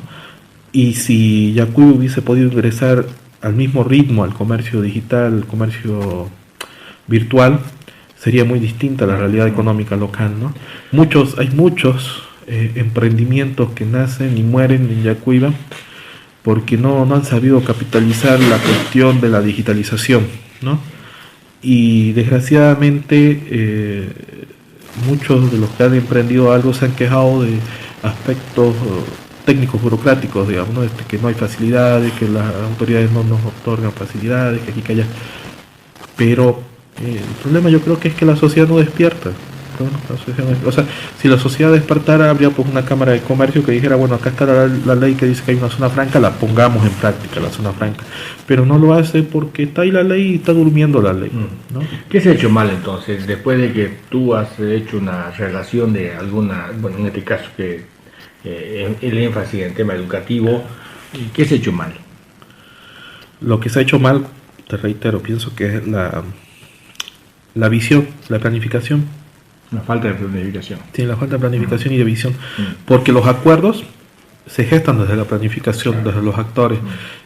Y si Yacuiba hubiese podido ingresar al mismo ritmo al comercio digital, al comercio virtual, sería muy distinta la realidad económica local, ¿no? Hay muchos emprendimientos que nacen y mueren en Yacuiba porque no han sabido capitalizar la cuestión de la digitalización, ¿no? Y desgraciadamente muchos de los que han emprendido algo se han quejado de aspectos técnicos burocráticos, digamos, ¿no? Que no hay facilidades, que las autoridades no nos otorgan facilidades, que aquí, que allá. Pero el problema yo creo que es que la sociedad no despierta. O sea, si la sociedad despertara, habría pues una cámara de comercio que dijera, bueno, acá está la ley que dice que hay una zona franca, la pongamos en práctica, la zona franca. Pero no lo hace porque está ahí la ley y está durmiendo la ley, ¿no? ¿Qué se ha hecho mal entonces, después de que tú has hecho una relación de alguna, bueno, en este caso que el énfasis en tema educativo, ¿qué se ha hecho mal? Lo que se ha hecho mal, te reitero, pienso que es la visión, la planificación. La falta de planificación. Sí, la falta de planificación y de visión. Porque los acuerdos se gestan desde la planificación, desde los actores.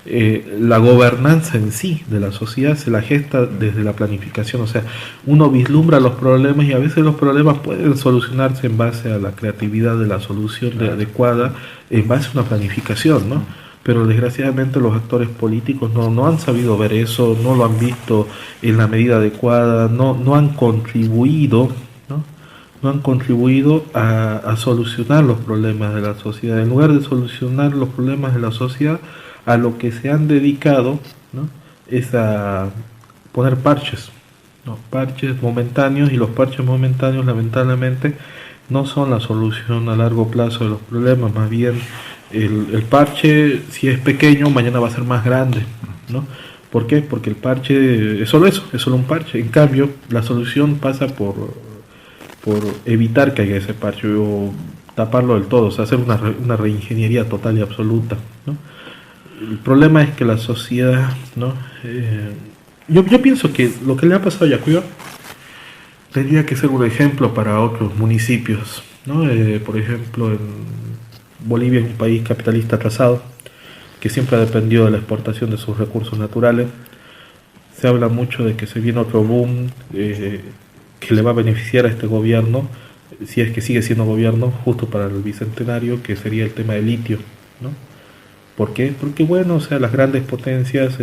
La gobernanza en sí de la sociedad se la gesta desde la planificación. O sea, uno vislumbra los problemas y a veces los problemas pueden solucionarse en base a la creatividad de la solución adecuada, en base a una planificación, ¿no? Pero desgraciadamente los actores políticos no han sabido ver eso, no lo han visto en la medida adecuada, no han contribuido a solucionar los problemas de la sociedad. En lugar de solucionar los problemas de la sociedad, a lo que se han dedicado, ¿no?, es a poner parches, ¿no?, parches momentáneos, y los parches momentáneos lamentablemente no son la solución a largo plazo de los problemas. Más bien el parche, si es pequeño, mañana va a ser más grande, ¿no? ¿Por qué? Porque el parche es solo eso, es solo un parche. En cambio, la solución pasa por evitar que haya ese parche o taparlo del todo, o sea, hacer una reingeniería total y absoluta, ¿no? El problema es que la sociedad, ¿no? Yo pienso que lo que le ha pasado a Yacuiba tendría que ser un ejemplo para otros municipios, ¿no? Por ejemplo, en Bolivia es un país capitalista atrasado que siempre ha dependido de la exportación de sus recursos naturales. Se habla mucho de que se viene otro boom que le va a beneficiar a este gobierno, si es que sigue siendo gobierno, justo para el bicentenario, que sería el tema del litio, ¿no? ¿Por qué? Porque, bueno, o sea, las grandes potencias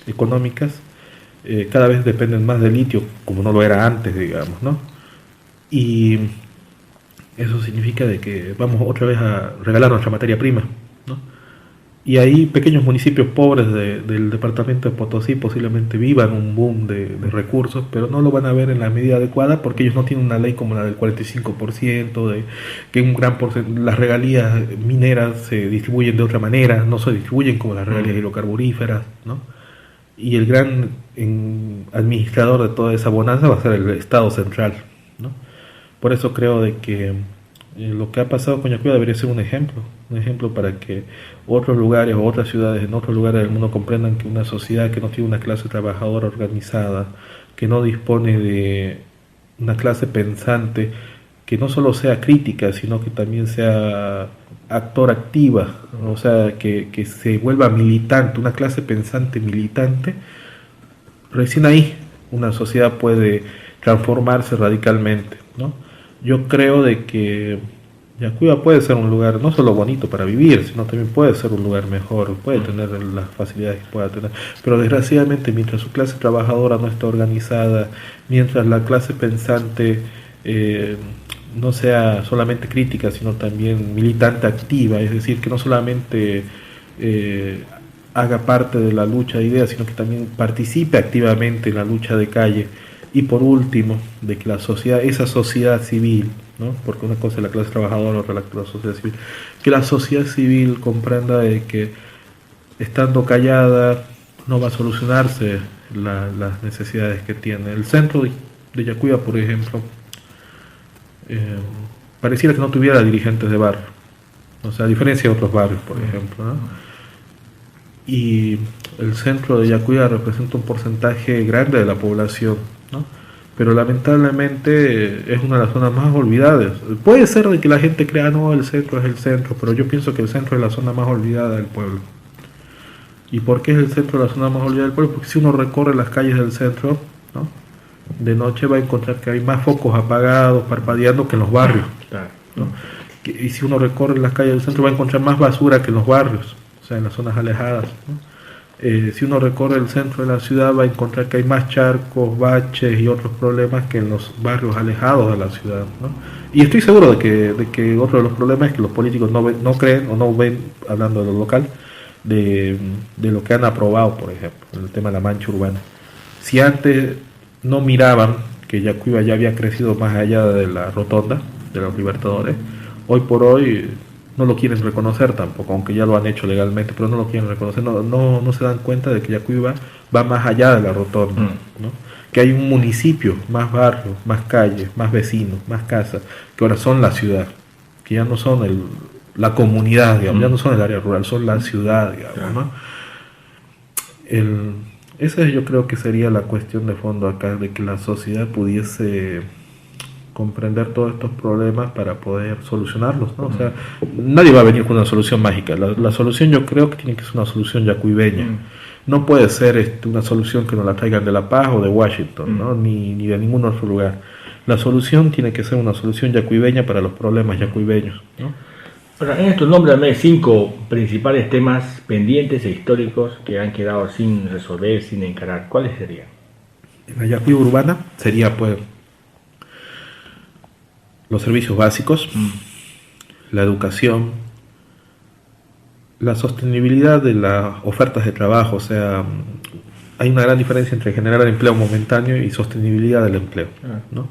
económicas cada vez dependen más del litio, como no lo era antes, digamos, ¿no? Y eso significa de que vamos otra vez a regalar nuestra materia prima, ¿no? Y ahí pequeños municipios pobres del departamento de Potosí posiblemente vivan un boom de recursos, pero no lo van a ver en la medida adecuada porque ellos no tienen una ley como la del 45%, de que un gran porcentaje, las regalías mineras se distribuyen de otra manera, no se distribuyen como las regalías hidrocarburíferas, ¿no? Y el gran administrador de toda esa bonanza va a ser el Estado central, ¿no? Por eso creo de que lo que ha pasado con Yacuiba debería ser un ejemplo para que otros lugares o otras ciudades en otros lugares del mundo comprendan que una sociedad que no tiene una clase trabajadora organizada, que no dispone de una clase pensante, que no solo sea crítica, sino que también sea actor activa, o sea, que se vuelva militante, una clase pensante militante, recién ahí una sociedad puede transformarse radicalmente, ¿no? Yo creo de que Yacuiba puede ser un lugar no solo bonito para vivir, sino también puede ser un lugar mejor, puede tener las facilidades que pueda tener, pero desgraciadamente mientras su clase trabajadora no está organizada, mientras la clase pensante no sea solamente crítica, sino también militante activa, es decir, que no solamente haga parte de la lucha de ideas, sino que también participe activamente en la lucha de calle. Y por último, de que la sociedad, esa sociedad civil, ¿no? Porque una cosa es la clase trabajadora, otra la sociedad civil, que la sociedad civil comprenda de que estando callada no va a solucionarse las necesidades que tiene. El centro de Yacuiba, por ejemplo, pareciera que no tuviera dirigentes de barrio, o sea, a diferencia de otros barrios, por ejemplo, ¿no? Y el centro de Yacuiba representa un porcentaje grande de la población, ¿no? Pero lamentablemente es una de las zonas más olvidadas. Puede ser de que la gente crea, no, el centro es el centro, pero yo pienso que el centro es la zona más olvidada del pueblo. ¿Y por qué es el centro la zona más olvidada del pueblo? Porque si uno recorre las calles del centro, ¿no?, de noche va a encontrar que hay más focos apagados, parpadeando que en los barrios, ¿no? Y si uno recorre las calles del centro va a encontrar más basura que en los barrios, o sea, en las zonas alejadas, ¿no? Si uno recorre el centro de la ciudad va a encontrar que hay más charcos, baches y otros problemas que en los barrios alejados de la ciudad, ¿no? Y estoy seguro de que otro de los problemas es que los políticos no creen o no ven, hablando de lo local, de lo que han aprobado, por ejemplo, en el tema de la mancha urbana. Si antes no miraban que Yacuiba ya había crecido más allá de la rotonda de los Libertadores, hoy por hoy no lo quieren reconocer tampoco, aunque ya lo han hecho legalmente, pero no lo quieren reconocer, no se dan cuenta de que Yacuiba va más allá de la rotonda, ¿no? Que hay un municipio, más barrios, más calles, más vecinos, más casas, que ahora son la ciudad, que ya no son la comunidad, digamos, ya no son el área rural, son la ciudad, digamos, ¿no? Esa yo creo que sería la cuestión de fondo acá, de que la sociedad pudiese comprender todos estos problemas para poder solucionarlos, ¿no? O sea, nadie va a venir con una solución mágica. La solución yo creo que tiene que ser una solución yacuibeña. No puede ser una solución que nos la traigan de La Paz o de Washington, ¿no? Ni de ningún otro lugar. La solución tiene que ser una solución yacuibeña para los problemas yacuibeños, ¿no? Ahora, en esto nómbrame 5 principales temas pendientes e históricos que han quedado sin resolver, sin encarar. ¿Cuáles serían? En la Yacuiba urbana sería, pues, los servicios básicos, la educación, la sostenibilidad de las ofertas de trabajo. O sea, hay una gran diferencia entre generar empleo momentáneo y sostenibilidad del empleo, ¿no?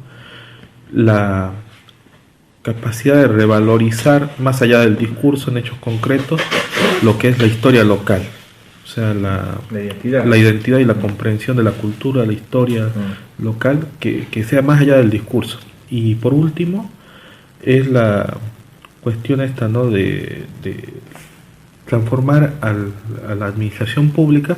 capacidad de revalorizar, más allá del discurso en hechos concretos, lo que es la historia local. O sea, la identidad y la comprensión de la cultura, de la historia local, que sea más allá del discurso. Y por último, es la cuestión esta, ¿no?, de transformar a la administración pública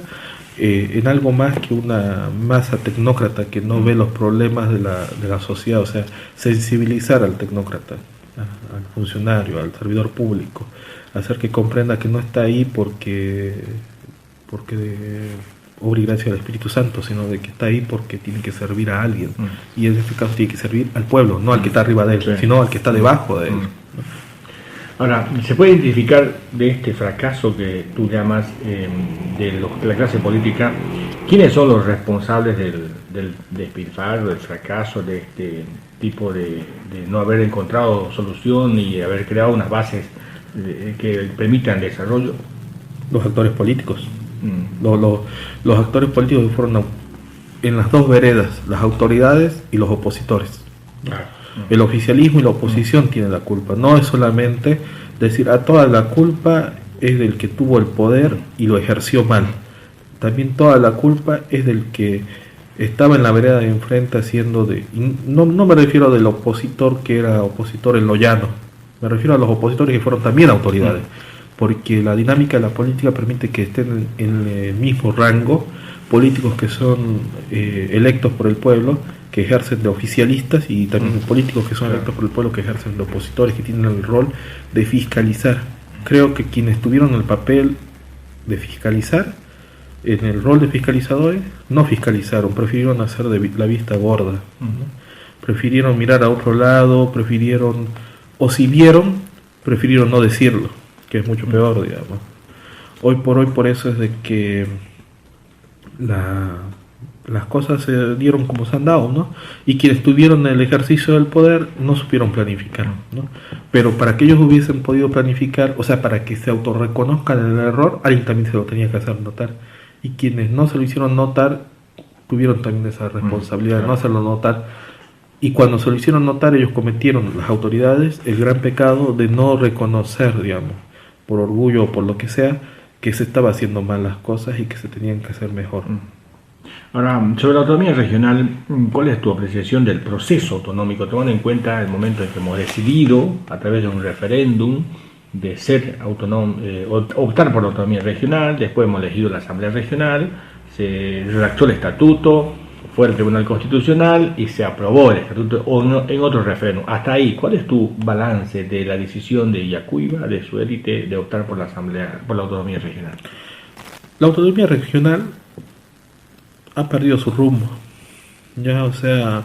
en algo más que una masa tecnócrata que no ve los problemas de la sociedad. O sea, sensibilizar al tecnócrata, al funcionario, al servidor público, hacer que comprenda que no está ahí porque obra y gracia del Espíritu Santo, sino de que está ahí porque tiene que servir a alguien, y en este caso tiene que servir al pueblo, no al que está arriba de él, sino al que está debajo de él. Ahora, ¿se puede identificar de este fracaso que tú llamas de la clase política, quiénes son los responsables del despilfarro, del fracaso, de este tipo de no haber encontrado solución y haber creado unas bases que permitan el desarrollo? Los actores políticos. Los actores políticos fueron en las dos veredas, las autoridades y los opositores. El oficialismo y la oposición tienen la culpa. No es solamente decir toda la culpa es del que tuvo el poder y lo ejerció mal. También toda la culpa es del que estaba en la vereda de enfrente haciendo no me refiero del opositor que era opositor en lo llano, me refiero a los opositores que fueron también autoridades. Porque la dinámica de la política permite que estén en el mismo rango políticos que son electos por el pueblo, que ejercen de oficialistas, y también políticos que son electos por el pueblo, que ejercen de opositores, que tienen el rol de fiscalizar. Creo que quienes tuvieron el papel de fiscalizar, en el rol de fiscalizadores, no fiscalizaron, prefirieron hacer de la vista gorda, ¿no? Prefirieron mirar a otro lado, o si vieron, prefirieron no decirlo, que es mucho peor, digamos. Hoy por eso es de que las cosas se dieron como se han dado, ¿no? Y quienes tuvieron el ejercicio del poder no supieron planificar, ¿no? Pero para que ellos hubiesen podido planificar, o sea, para que se autorreconozcan el error, alguien también se lo tenía que hacer notar. Y quienes no se lo hicieron notar, tuvieron también esa responsabilidad de no hacerlo notar. Y cuando se lo hicieron notar, ellos cometieron, las autoridades, el gran pecado de no reconocer, digamos, por orgullo o por lo que sea, que se estaba haciendo mal las cosas y que se tenían que hacer mejor. Ahora, sobre la autonomía regional, ¿cuál es tu apreciación del proceso autonómico, tomando en cuenta el momento en que hemos decidido, a través de un referéndum, de ser optar por la autonomía regional? Después hemos elegido la Asamblea Regional, se redactó el estatuto, fue al Tribunal Constitucional y se aprobó el estatuto en otro referéndum. Hasta ahí, ¿cuál es tu balance de la decisión de Yacuiba, de su élite, de optar por la autonomía regional? La autonomía regional ha perdido su rumbo. Ya, o sea,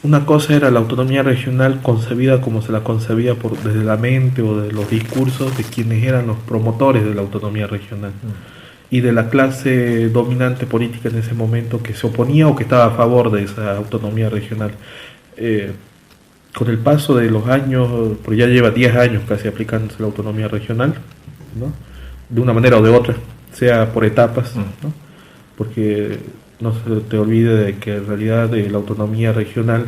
una cosa era la autonomía regional concebida como se la concebía desde la mente o de los discursos de quienes eran los promotores de la autonomía regional. Y de la clase dominante política en ese momento que se oponía o que estaba a favor de esa autonomía regional. Con el paso de los años, porque ya lleva 10 años casi aplicándose la autonomía regional, ¿no? De una manera o de otra, sea por etapas, ¿no? Porque no se te olvide de que en realidad la autonomía regional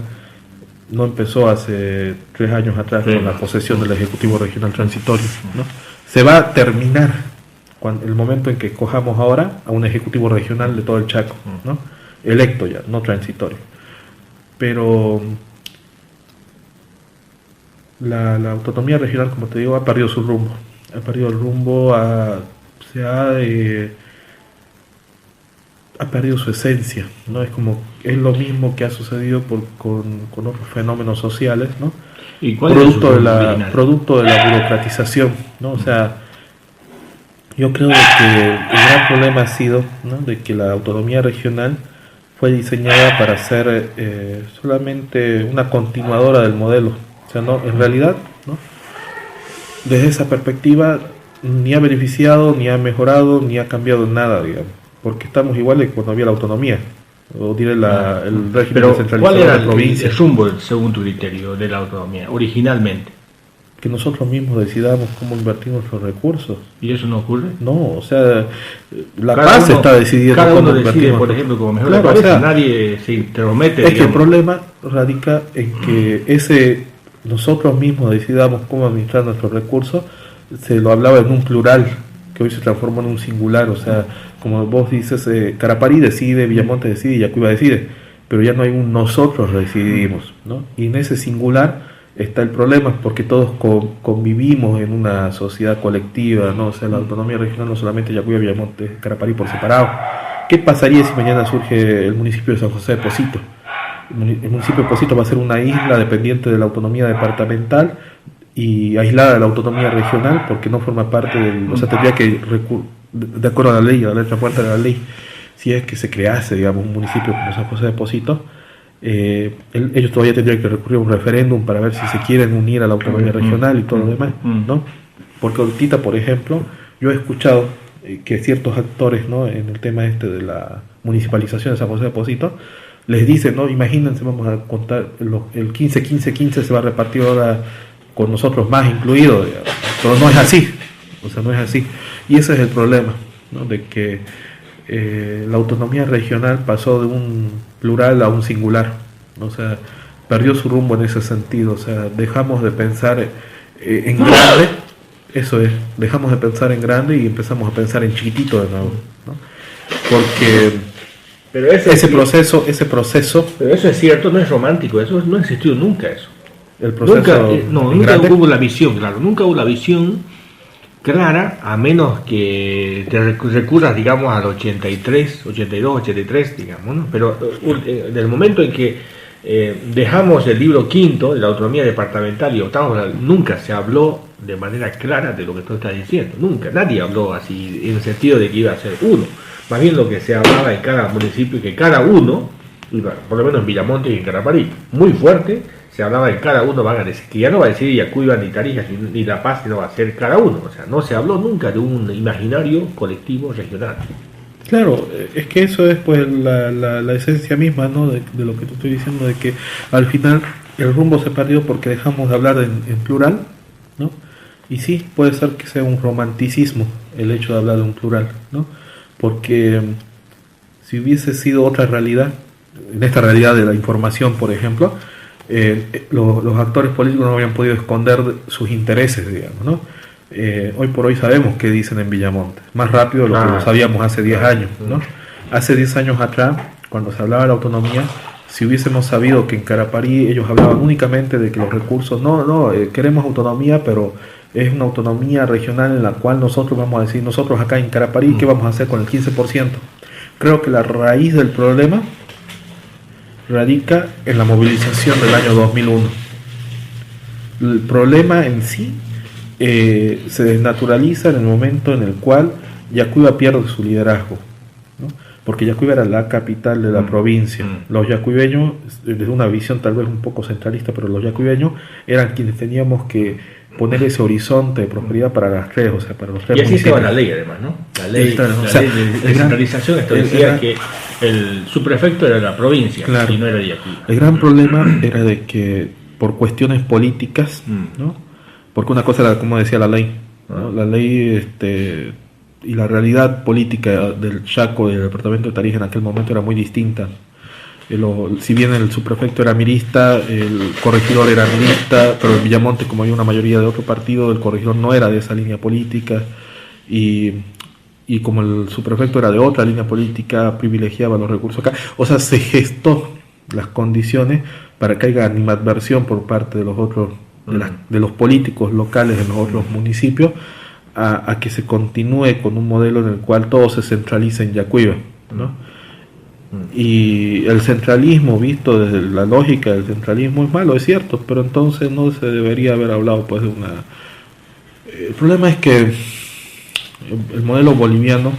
no empezó hace 3 años atrás con la posesión del Ejecutivo Regional Transitorio, ¿no? Se va a terminar el momento en que escojamos ahora a un ejecutivo regional de todo el Chaco, ¿no? Electo ya, no transitorio. Pero la autonomía regional, como te digo, ha perdido su rumbo. Ha perdido el rumbo, ha perdido su esencia, ¿no? Es lo mismo que ha sucedido con otros fenómenos sociales, ¿no? ¿Y cuál producto de la burocratización, ¿no? O sea, yo creo que el gran problema ha sido, ¿no?, de que la autonomía regional fue diseñada para ser solamente una continuadora del modelo. O sea, no, en realidad, ¿no?, desde esa perspectiva ni ha beneficiado, ni ha mejorado, ni ha cambiado nada, digamos, porque estamos iguales que cuando había la autonomía, o diré el régimen descentralizado. ¿Cuál era el rumbo, según tu criterio, de la autonomía originalmente? Que nosotros mismos decidamos cómo invertir nuestros recursos. ¿Y eso no ocurre? No, o sea, la paz está decidiendo cada uno decide, por ejemplo, como mejor le parece, o sea, nadie se intromete. Es que el problema radica en que nosotros mismos decidamos cómo administrar nuestros recursos, se lo hablaba en un plural, que hoy se transformó en un singular. O sea, como vos dices, Caraparí decide, Villamonte decide y Yacuiba decide, pero ya no hay un nosotros decidimos, ¿no? Y en ese singular está el problema, porque todos convivimos en una sociedad colectiva, ¿no? O sea, la autonomía regional no solamente Yacuiba, Villamonte, Caraparí por separado. ¿Qué pasaría si mañana surge el municipio de San José de Pocito? El municipio de Pocito va a ser una isla dependiente de la autonomía departamental y aislada de la autonomía regional, porque no forma parte del... O sea, tendría que, de acuerdo a la ley, a la letra fuerte de la ley, si es que se crease, digamos, un municipio como San José de Pocito, ellos todavía tendrían que recurrir a un referéndum para ver si se quieren unir a la autonomía regional y todo lo demás, ¿no? Porque ahorita, por ejemplo, yo he escuchado que ciertos actores, ¿no?, en el tema este de la municipalización de San José de Pocito, les dicen, ¿no?, imagínense, vamos a contar, el 15-15-15 se va a repartir ahora con nosotros más incluidos, pero no es así, o sea, no es así. Y ese es el problema, ¿no?, de que la autonomía regional pasó de un plural a un singular, ¿no? O sea, perdió su rumbo en ese sentido. O sea, dejamos de pensar en grande, eso es, dejamos de pensar en grande y empezamos a pensar en chiquitito de nuevo, ¿no? Porque pero ese proceso, pero eso es cierto, no es romántico, eso no ha existido nunca, eso. El proceso nunca hubo la visión, claro, nunca hubo la visión clara, a menos que te recurras, digamos, al 83, 82, 83, digamos, ¿no? Pero en el momento en que dejamos el libro quinto de la autonomía departamental y octavo, nunca se habló de manera clara de lo que tú estás diciendo, nunca, nadie habló así, en el sentido de que iba a ser uno, más bien lo que se hablaba en cada municipio, que cada uno, por lo menos en Villamonte y en Caraparí, muy fuerte, se hablaba de cada uno, van a decir, que ya no va a decir Yacuiba ni Tarija ni La Paz, sino va a ser cada uno. O sea, no se habló nunca de un imaginario colectivo regional. Claro, es que eso es pues la esencia misma, ¿no?, de lo que te estoy diciendo, de que al final el rumbo se perdió porque dejamos de hablar en plural, ¿no? Y sí, puede ser que sea un romanticismo el hecho de hablar de un plural, ¿no? Porque si hubiese sido otra realidad, en esta realidad de la información, por ejemplo, los actores políticos no habían podido esconder sus intereses, digamos, ¿no? Hoy por hoy sabemos qué dicen en Villamonte, más rápido de lo que lo sabíamos hace 10 años, ¿no? Hace 10 años atrás, cuando se hablaba de la autonomía, si hubiésemos sabido que en Caraparí ellos hablaban únicamente de que los recursos, queremos autonomía, pero es una autonomía regional en la cual nosotros vamos a decir, nosotros acá en Caraparí, ¿qué vamos a hacer con el 15%? Creo que la raíz del problema radica en la movilización del año 2001. El problema en sí se desnaturaliza en el momento en el cual Yacuiba pierde su liderazgo, ¿no? Porque Yacuiba era la capital de la provincia. Los yacuibeños, desde una visión tal vez un poco centralista, pero los yacuibeños eran quienes teníamos que poner ese horizonte de prosperidad para las tres, o sea, para los tres municipios. Y así estaba la ley, además, ¿no? La ley de descentralización establecía que el subprefecto era la provincia, claro, y no era de Yacuiba. El gran problema era de que por cuestiones políticas, ¿no? Porque una cosa era, como decía la ley, ¿no? La ley y la realidad política del Chaco y del departamento de Tarija en aquel momento era muy distinta. Si bien el subprefecto era mirista, el corregidor era mirista, pero en Villamonte, como hay una mayoría de otro partido, el corregidor no era de esa línea política, y como el subprefecto era de otra línea política, privilegiaba los recursos acá. O sea, se gestó las condiciones para que haya animadversión por parte de los otros, de los políticos locales en los otros municipios, a que se continúe con un modelo en el cual todo se centraliza en Yacuiba, ¿no? Y el centralismo, visto desde la lógica del centralismo, es malo, es cierto, pero entonces no se debería haber hablado pues de una... El problema es que el modelo boliviano,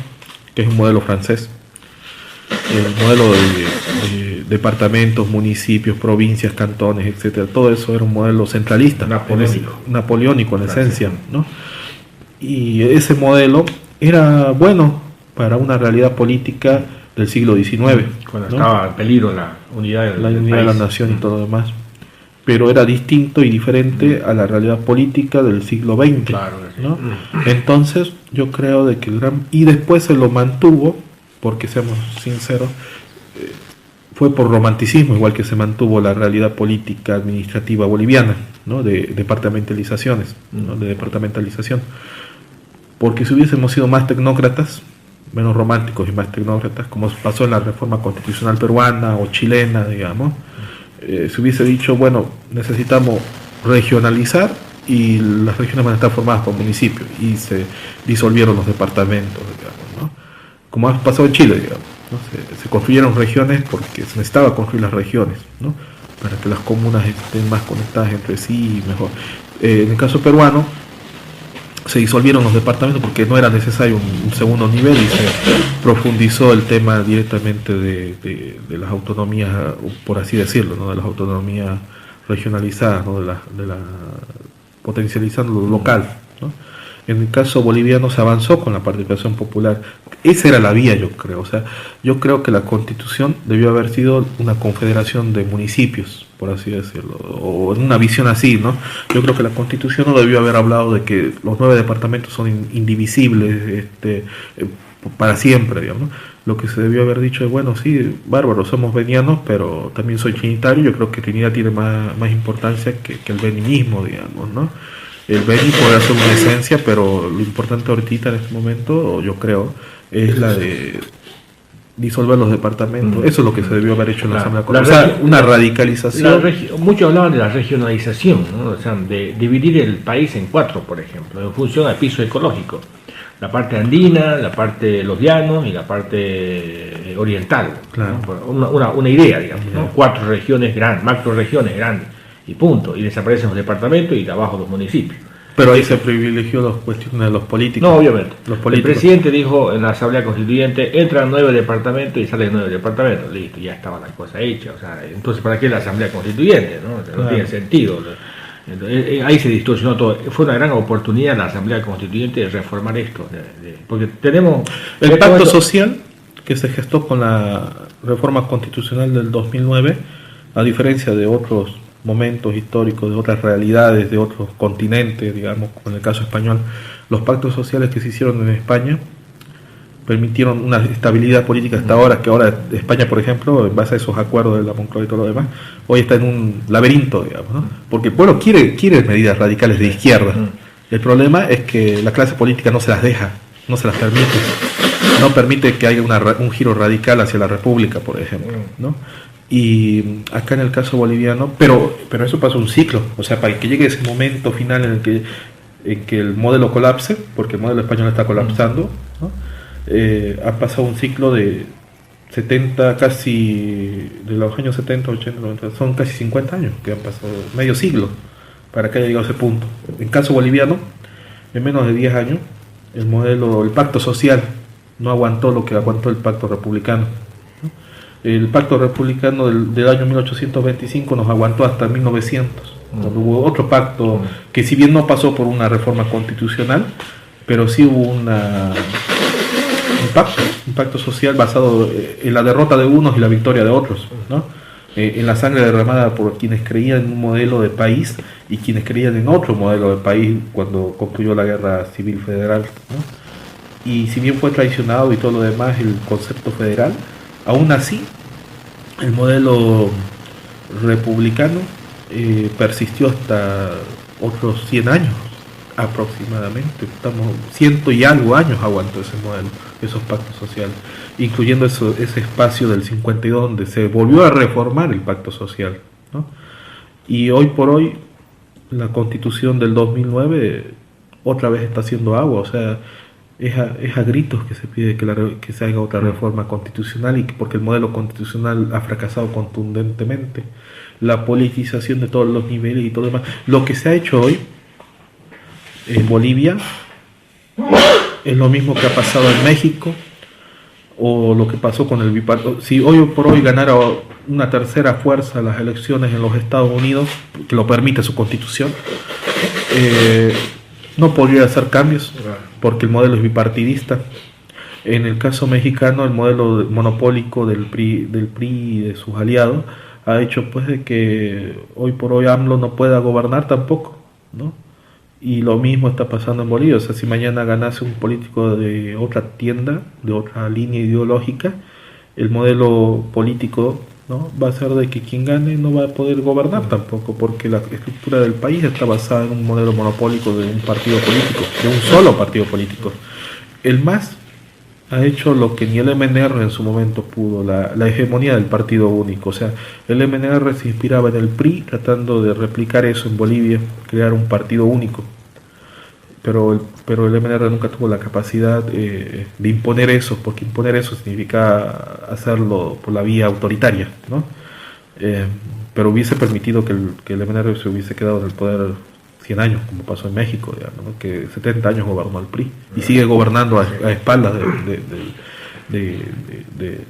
que es un modelo francés, el modelo de departamentos, municipios, provincias, cantones, etcétera, todo eso era un modelo centralista, napoleónico en esencia, ¿no? Y ese modelo era bueno para una realidad política del siglo XIX, cuando estaba en peligro la unidad de la nación y todo lo demás, pero era distinto y diferente a la realidad política del siglo XX, claro, ¿no? Entonces yo creo de que y después se lo mantuvo, porque seamos sinceros, fue por romanticismo, igual que se mantuvo la realidad política administrativa boliviana, ¿no? De departamentalizaciones, ¿no? De departamentalización. Porque si hubiésemos sido más tecnócratas, menos románticos y más tecnócratas, como pasó en la reforma constitucional peruana o chilena, digamos, se hubiese dicho, bueno, necesitamos regionalizar y las regiones van a estar formadas por municipios, y se disolvieron los departamentos, digamos, ¿no? Como ha pasado en Chile, digamos, ¿no? Se construyeron regiones porque se necesitaba construir las regiones, ¿no? Para que las comunas estén más conectadas entre sí y mejor. En el caso peruano, se disolvieron los departamentos porque no era necesario un segundo nivel, y se profundizó el tema directamente de las autonomías, por así decirlo, ¿no? De las autonomías regionalizadas, ¿no? Potencializando lo local, ¿no? En el caso boliviano se avanzó con la participación popular. Esa era la vía, yo creo. O sea, yo creo que la Constitución debió haber sido una confederación de municipios, por así decirlo, o en una visión así, ¿no? Yo creo que la Constitución no debió haber hablado de que los 9 departamentos son indivisibles, para siempre, digamos, ¿no? Lo que se debió haber dicho es, bueno, sí, bárbaro, somos benianos, pero también soy trinitario. Yo creo que Trinidad tiene más importancia que el beninismo, digamos, ¿no? El Beni puede ser una esencia, pero lo importante ahorita en este momento, yo creo, es la de disolver los departamentos. Eso es lo que se debió haber hecho en la Asamblea Constitucional. O sea, una radicalización. Muchos hablaban de la regionalización, ¿no? O sea, de dividir el país en 4, por ejemplo, en función al piso ecológico. La parte andina, la parte de los llanos y la parte oriental. Claro. ¿No? Una idea, digamos, ¿no? 4 regiones grandes, macro regiones grandes, y punto. Y desaparecen los departamentos y de abajo los municipios. Pero ahí se privilegió las cuestiones de los políticos. No, obviamente. Los políticos. El presidente dijo en la Asamblea Constituyente, entran 9 departamentos y salen 9 departamentos. Listo, ya estaba la cosa hecha. O sea, entonces, ¿para qué la Asamblea Constituyente? No, claro. Tiene sentido. Entonces, ahí se distorsionó todo. Fue una gran oportunidad la Asamblea Constituyente de reformar esto. Porque tenemos... El pacto social que se gestó con la reforma constitucional del 2009, a diferencia de otros momentos históricos, de otras realidades, de otros continentes, digamos, con el caso español, los pactos sociales que se hicieron en España permitieron una estabilidad política hasta ahora, que ahora España, por ejemplo, en base a esos acuerdos de la Moncloa y todo lo demás, hoy está en un laberinto, digamos, ¿no? Porque el pueblo quiere medidas radicales de izquierda. El problema es que la clase política no se las deja, no se las permite, no permite que haya un giro radical hacia la república, por ejemplo, ¿no? Y acá en el caso boliviano, pero eso pasa un ciclo, o sea, para que llegue ese momento final en que el modelo colapse, porque el modelo español está colapsando, ¿no? Ha pasado un ciclo de 70, casi de los años 70, 80, 90, son casi 50 años que han pasado, medio siglo, para que haya llegado a ese punto. En caso boliviano, en menos de 10 años, el pacto social no aguantó lo que aguantó el pacto republicano. El pacto republicano del año 1825 nos aguantó hasta 1900, cuando hubo otro pacto que, si bien no pasó por una reforma constitucional, pero sí hubo un pacto social basado en la derrota de unos y la victoria de otros, ¿no? En la sangre derramada por quienes creían en un modelo de país y quienes creían en otro modelo de país cuando concluyó la Guerra Civil Federal, ¿no? Y si bien fue traicionado y todo lo demás el concepto federal, aún así el modelo republicano persistió hasta otros 100 años aproximadamente. Estamos 100 y algo años aguantó ese modelo, esos pactos sociales, incluyendo ese espacio del 52 donde se volvió a reformar el pacto social, ¿no? Y hoy por hoy la Constitución del 2009 otra vez está haciendo agua. O sea, es a gritos que se pide que se haga otra reforma constitucional, y porque el modelo constitucional ha fracasado contundentemente. La politización de todos los niveles y todo lo demás. Lo que se ha hecho hoy en Bolivia es lo mismo que ha pasado en México, o lo que pasó con el bipartidismo. Si hoy por hoy ganara una tercera fuerza las elecciones en los Estados Unidos, que lo permite su constitución, no podría hacer cambios porque el modelo es bipartidista. En el caso mexicano, el modelo monopólico del PRI y de sus aliados ha hecho pues de que hoy por hoy AMLO no pueda gobernar tampoco, ¿no? Y lo mismo está pasando en Bolivia. O sea, si mañana ganase un político de otra tienda, de otra línea ideológica, el modelo político ¿no? Va a ser de que quien gane no va a poder gobernar tampoco, porque la estructura del país está basada en un modelo monopólico de un partido político, de un solo partido político. El MAS ha hecho lo que ni el MNR en su momento pudo, la hegemonía del partido único. O sea, el MNR se inspiraba en el PRI tratando de replicar eso en Bolivia, crear un partido único. Pero el MNR nunca tuvo la capacidad de imponer eso, porque imponer eso significa hacerlo por la vía autoritaria, ¿no? Pero hubiese permitido que el MNR se hubiese quedado en el poder 100 años, como pasó en México, digamos, ¿no? Que 70 años gobernó el PRI y sigue gobernando a espaldas de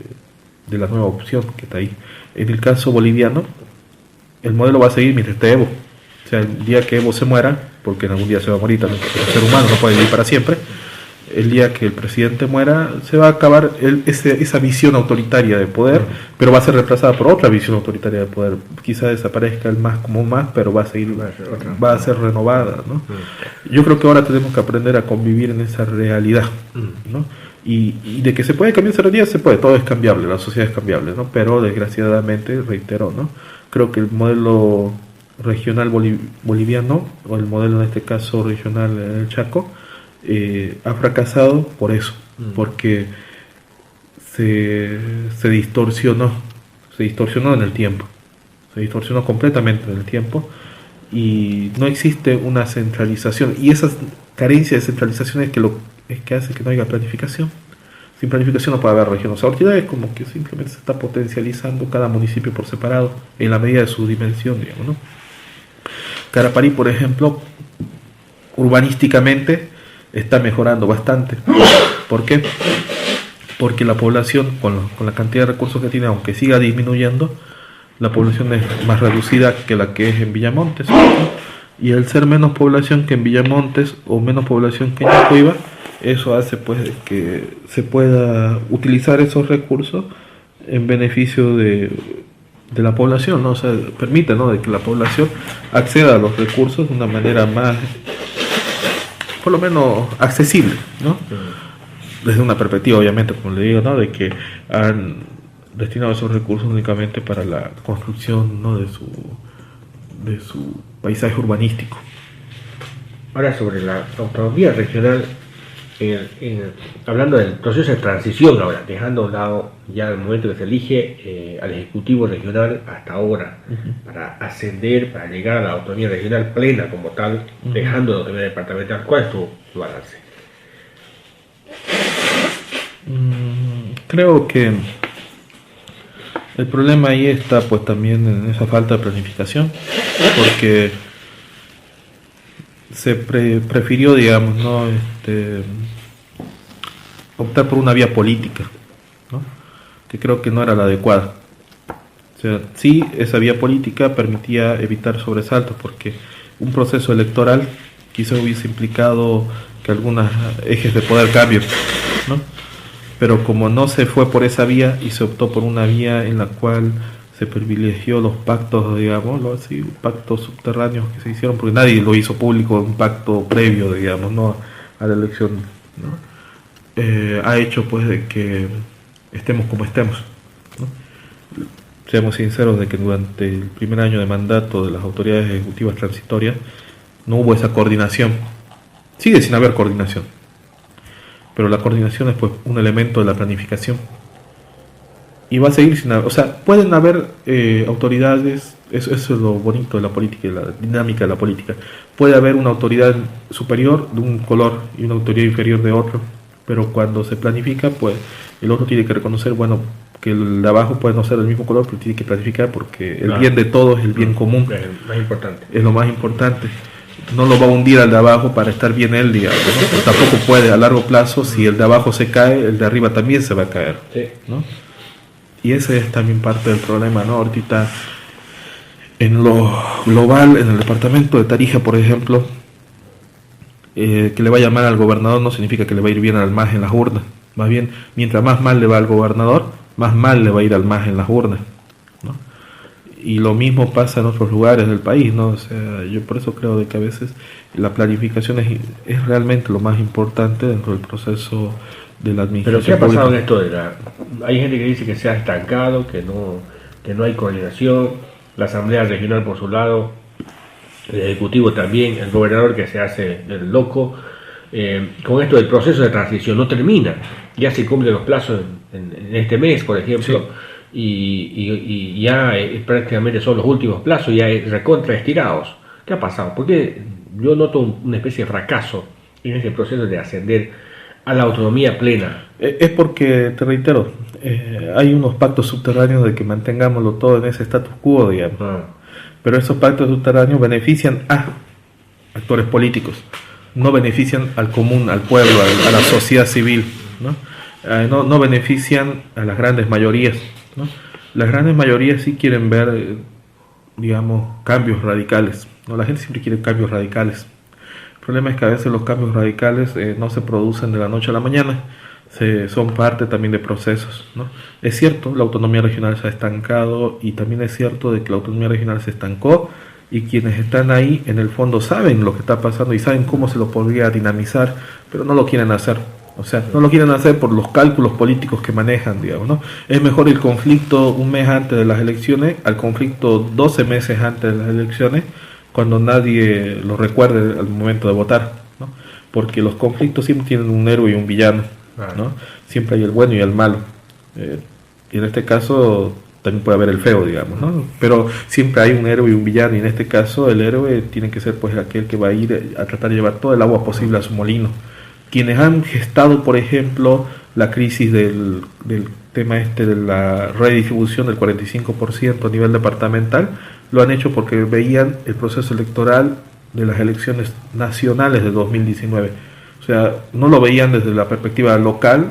la nueva opción que está ahí. En el caso boliviano, el modelo va a seguir mientras esté Evo. O sea, el día que Evo se muera, porque en algún día se va a morir también, porque el ser humano no puede vivir para siempre, el día que el presidente muera, se va a acabar esa visión autoritaria de poder, pero va a ser reemplazada por otra visión autoritaria de poder. Quizá desaparezca el MAS como un MAS, pero va a ser renovada, ¿no? Yo creo que ahora tenemos que aprender a convivir en esa realidad, ¿no? Y de que se puede cambiar esa realidad, se puede, todo es cambiable, la sociedad es cambiable, ¿no? Pero desgraciadamente, reitero, ¿no? Creo que el modelo regional boliviano, o el modelo en este caso regional en el Chaco, ha fracasado por eso, porque se distorsionó en el tiempo, se distorsionó completamente en el tiempo, y no existe una centralización, y esa carencia de centralización es que hace que no haya planificación. Sin planificación no puede haber región. O sea, ahorita es como que simplemente se está potencializando cada municipio por separado en la medida de su dimensión, digamos, ¿no? Caraparí, por ejemplo, urbanísticamente está mejorando bastante. ¿Por qué? Porque la población, con la cantidad de recursos que tiene, aunque siga disminuyendo, la población es más reducida que la que es en Villamontes, ¿no? Y al ser menos población que en Villamontes o menos población que en Yacuiba, eso hace pues que se pueda utilizar esos recursos en beneficio de la población, ¿no? O sea, permite, ¿no?, de que la población acceda a los recursos de una manera más, por lo menos, accesible, ¿no? Desde una perspectiva, obviamente, como le digo, ¿no?, de que han destinado esos recursos únicamente para la construcción, ¿no?, de su paisaje urbanístico. Ahora, sobre la autonomía regional, hablando del proceso de transición ahora, dejando a un lado ya el momento que se elige al Ejecutivo Regional hasta ahora, para ascender, para llegar a la autonomía regional plena como tal, dejando la autonomía departamental, ¿cuál es tu balance? Creo que el problema ahí está pues también en esa falta de planificación, porque se prefirió, digamos, ¿no?, optar por una vía política, ¿no?, que creo que no era la adecuada. O sea, sí, esa vía política permitía evitar sobresaltos, porque un proceso electoral quizá hubiese implicado que algunos ejes de poder cambien, ¿no? Pero como no se fue por esa vía y se optó por una vía en la cual se privilegió los pactos, digámoslo así, pactos subterráneos que se hicieron, porque nadie lo hizo público, un pacto previo, digamos, ¿no?, a la elección, ¿no? Ha hecho pues de que estemos como estemos, ¿no? Seamos sinceros de que durante el primer año de mandato de las autoridades ejecutivas transitorias no hubo esa coordinación. Sigue sin haber coordinación, pero la coordinación es pues un elemento de la planificación. Y va a seguir sin haber, o sea, pueden haber autoridades, eso es lo bonito de la política y la dinámica de la política. Puede haber una autoridad superior de un color y una autoridad inferior de otro, pero cuando se planifica, pues el otro tiene que reconocer, bueno, que el de abajo puede no ser del mismo color, pero tiene que planificar porque el bien de todos es el bien común. Es más importante. Es lo más importante. No lo va a hundir al de abajo para estar bien él, digamos, ¿no? Pero tampoco puede a largo plazo, si el de abajo se cae, el de arriba también se va a caer, ¿no? Y ese es también parte del problema, ¿no? Ahorita, en lo global, en el departamento de Tarija, por ejemplo, que le vaya mal al gobernador no significa que le va a ir bien al MAS en las urnas. Más bien, mientras más mal le va al gobernador, más mal le va a ir al MAS en las urnas, ¿no? Y lo mismo pasa en otros lugares del país, ¿no? O sea, yo por eso creo de que a veces la planificación es realmente lo más importante dentro del proceso de la administración. Pero ¿qué ha pasado en esto hay gente que dice que se ha estancado, que no que no hay coordinación, la Asamblea Regional por su lado, el Ejecutivo también, el gobernador que se hace el loco. Con esto del proceso de transición no termina, ya se cumplen los plazos en este mes, por ejemplo, y ya prácticamente son los últimos plazos, ya recontra estirados. ¿Qué ha pasado? Porque yo noto una especie de fracaso en este proceso de ascender a la autonomía plena. Es porque, te reitero, hay unos pactos subterráneos de que mantengámoslo todo en ese status quo, digamos. Pero esos pactos subterráneos benefician a actores políticos, no benefician al común, al pueblo, a la sociedad civil, ¿no? No benefician a las grandes mayorías, ¿no? Las grandes mayorías sí quieren ver, digamos, cambios radicales, ¿no? La gente siempre quiere cambios radicales. El problema es que a veces los cambios radicales no se producen de la noche a la mañana, son parte también de procesos, ¿no? Es cierto, la autonomía regional se ha estancado, y también es cierto de que la autonomía regional se estancó, y quienes están ahí en el fondo saben lo que está pasando y saben cómo se lo podría dinamizar, pero no lo quieren hacer. O sea, no lo quieren hacer por los cálculos políticos que manejan, digamos, ¿no? Es mejor el conflicto un mes antes de las elecciones al conflicto 12 meses antes de las elecciones, cuando nadie lo recuerde al momento de votar, ¿no? Porque los conflictos siempre tienen un héroe y un villano, ¿no? Siempre hay el bueno y el malo. Y en este caso también puede haber el feo, digamos, ¿no? Pero siempre hay un héroe y un villano, y en este caso el héroe tiene que ser pues aquel que va a ir a tratar de llevar todo el agua posible a su molino. Quienes han gestado, por ejemplo, la crisis del tema de la redistribución del 45% a nivel departamental, lo han hecho porque veían el proceso electoral de las elecciones nacionales de 2019. O sea, no lo veían desde la perspectiva local,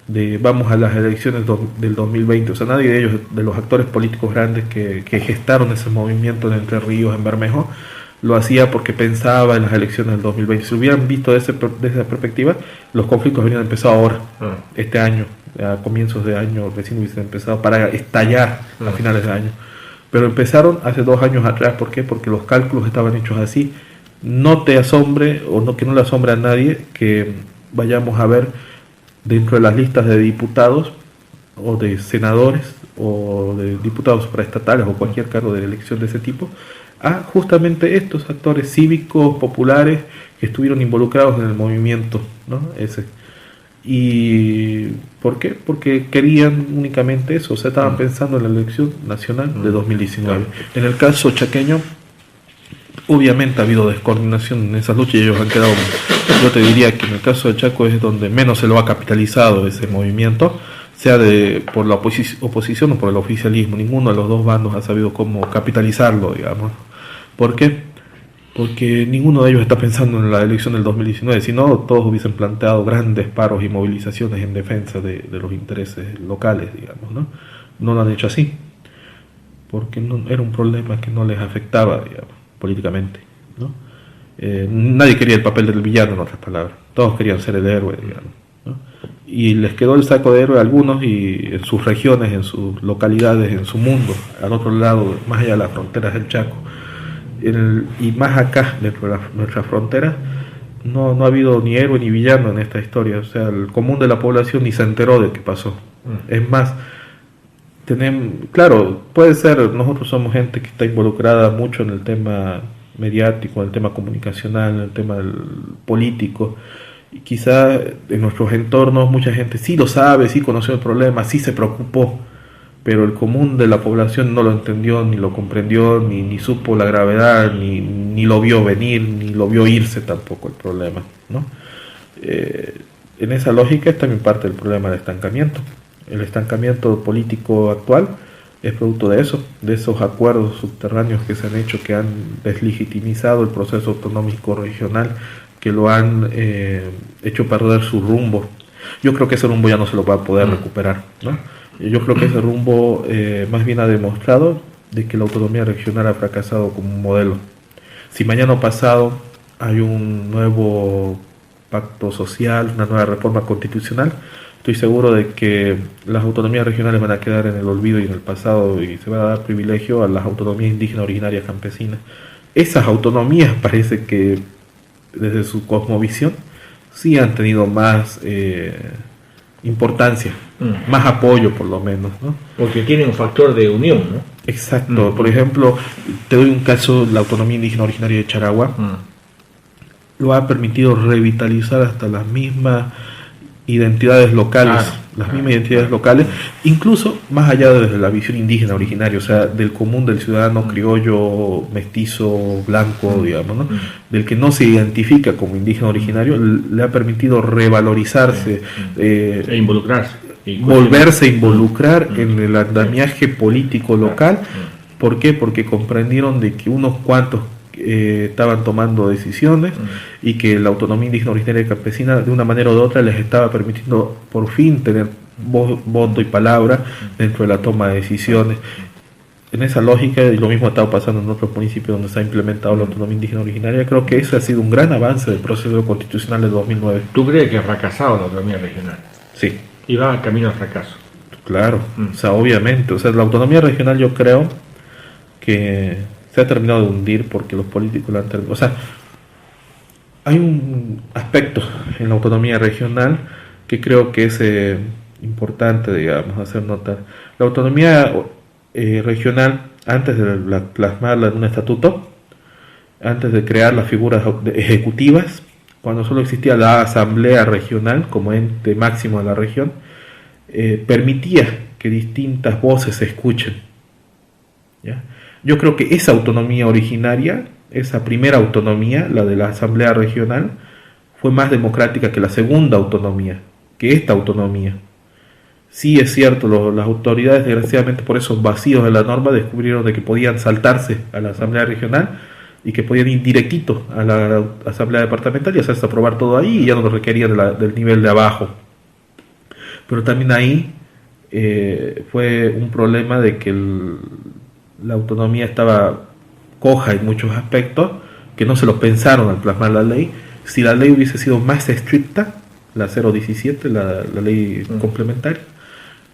de vamos a las elecciones del 2020. O sea, nadie de ellos, de los actores políticos grandes que gestaron ese movimiento en Entre Ríos, en Bermejo, lo hacía porque pensaba en las elecciones del 2020. Si hubieran visto desde esa perspectiva, los conflictos habrían empezado ahora, este año, a comienzos de año, recién hubiesen empezado para estallar a finales de año. Pero empezaron hace 2 años atrás. ¿Por qué? Porque los cálculos estaban hechos así. No te asombre, o no, que no le asombre a nadie, que vayamos a ver dentro de las listas de diputados o de senadores o de diputados paraestatales o cualquier cargo de elección de ese tipo, a justamente estos actores cívicos, populares, que estuvieron involucrados en el movimiento, ¿no? ¿Y por qué? Porque querían únicamente eso, o sea, estaban pensando en la elección nacional de 2019. En el caso chaqueño, obviamente ha habido descoordinación en esas luchas y ellos han quedado, yo te diría que en el caso de Chaco es donde menos se lo ha capitalizado ese movimiento, sea por la oposición o por el oficialismo. Ninguno de los dos bandos ha sabido cómo capitalizarlo, digamos. ¿Por qué? Porque ninguno de ellos está pensando en la elección del 2019, si no todos hubiesen planteado grandes paros y movilizaciones en defensa de los intereses locales, digamos, ¿no? No lo han hecho así, porque no, era un problema que no les afectaba, digamos, políticamente, ¿no? Nadie quería el papel del villano, en otras palabras, todos querían ser el héroe, digamos, ¿no? Y les quedó el saco de héroe a algunos, y en sus regiones, en sus localidades, en su mundo, al otro lado, más allá de las fronteras del Chaco. Y más acá, dentro de nuestras fronteras, no ha habido ni héroe ni villano en esta historia. O sea, el común de la población ni se enteró de qué pasó. Es más, claro, puede ser, nosotros somos gente que está involucrada mucho en el tema mediático, en el tema comunicacional, en el tema político, y quizá en nuestros entornos mucha gente sí lo sabe, sí conoció el problema, sí se preocupó, pero el común de la población no lo entendió, ni lo comprendió, ni supo la gravedad, ni lo vio venir, ni lo vio irse tampoco el problema, ¿no? En esa lógica es también parte del problema del estancamiento. El estancamiento político actual es producto de eso, de esos acuerdos subterráneos que se han hecho, que han deslegitimizado el proceso autonómico regional, que lo han hecho perder su rumbo. Yo creo que ese rumbo ya no se lo va a poder recuperar, ¿no? Yo creo que ese rumbo más bien ha demostrado de que la autonomía regional ha fracasado como un modelo. Si mañana o pasado hay un nuevo pacto social, una nueva reforma constitucional, estoy seguro de que las autonomías regionales van a quedar en el olvido y en el pasado, y se va a dar privilegio a las autonomías indígenas originarias campesinas. Esas autonomías parece que desde su cosmovisión sí han tenido más importancia, más apoyo por lo menos, ¿no? Porque tiene un factor de unión, ¿no? Exacto. Por ejemplo, te doy un caso: la autonomía indígena originaria de Charagua lo ha permitido revitalizar hasta las mismas identidades locales, incluso más allá de la visión indígena originaria, o sea, del común del ciudadano criollo, mestizo, blanco, digamos, ¿no? Del que no se identifica como indígena originario, le ha permitido revalorizarse, e involucrarse, volverse a involucrar en el andamiaje político local. ¿Por qué? Porque comprendieron de que unos cuantos estaban tomando decisiones y que la autonomía indígena originaria y campesina de una manera u otra les estaba permitiendo por fin tener voto y palabra dentro de la toma de decisiones. En esa lógica, y lo mismo ha estado pasando en otros municipios donde se ha implementado la autonomía indígena originaria, creo que eso ha sido un gran avance del proceso constitucional de 2009. ¿Tú crees que ha fracasado la autonomía regional? Sí. Y va camino al fracaso. Claro, o sea, obviamente, o sea, la autonomía regional yo creo que se ha terminado de hundir porque los políticos la han terminado. O sea, hay un aspecto en la autonomía regional que creo que es importante, digamos, hacer notar. La autonomía regional, antes de plasmarla en un estatuto, antes de crear las figuras ejecutivas, cuando solo existía la asamblea regional como ente máximo de la región, permitía que distintas voces se escuchen, ¿ya? Yo creo que esa autonomía originaria, esa primera autonomía, la de la asamblea regional, fue más democrática que la segunda autonomía, que esta autonomía. Sí es cierto, las autoridades, desgraciadamente por esos vacíos de la norma, descubrieron de que podían saltarse a la asamblea regional y que podían ir directito a la asamblea departamental y hacerse aprobar todo ahí, y ya no lo requerían del nivel de abajo. Pero también ahí fue un problema de que la autonomía estaba coja en muchos aspectos, que no se lo pensaron al plasmar la ley. Si la ley hubiese sido más estricta, la 017, la ley complementaria,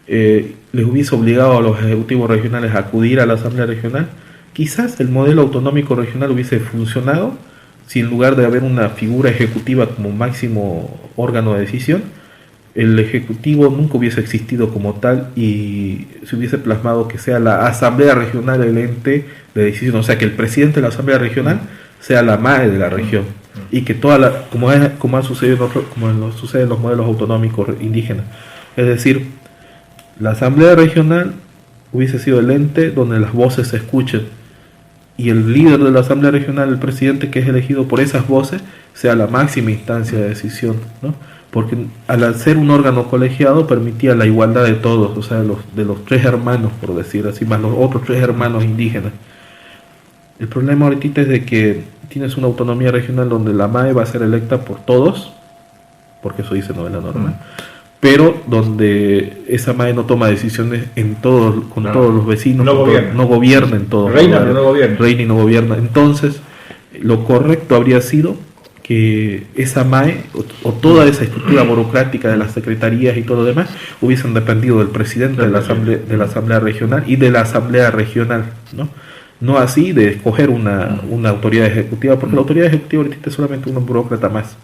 les hubiese obligado a los ejecutivos regionales a acudir a la asamblea regional, quizás el modelo autonómico regional hubiese funcionado si en lugar de haber una figura ejecutiva como máximo órgano de decisión, el ejecutivo nunca hubiese existido como tal y se hubiese plasmado que sea la asamblea regional el ente de decisión, o sea, que el presidente de la asamblea regional sea la MAE de la región, y que como ha sucedido como sucede en los modelos autonómicos indígenas, es decir, la asamblea regional hubiese sido el ente donde las voces se escuchen, y el líder de la asamblea regional, el presidente que es elegido por esas voces, sea la máxima instancia de decisión, ¿no? Porque al ser un órgano colegiado permitía la igualdad de todos, o sea, de los tres hermanos, por decir así, más los otros tres hermanos indígenas. El problema ahorita es de que tienes una autonomía regional donde la MAE va a ser electa por todos, porque eso dice no en la norma, pero donde esa MAE no toma decisiones todos los vecinos, no gobierna en todos. Reina, pero no gobierna. Reina y no gobierna. Entonces, lo correcto habría sido que esa MAE o toda esa estructura burocrática de las secretarías y todo lo demás hubiesen dependido del presidente de la asamblea regional y de la asamblea regional, no así de escoger una autoridad ejecutiva, porque la autoridad ejecutiva ahorita es solamente un burócrata más,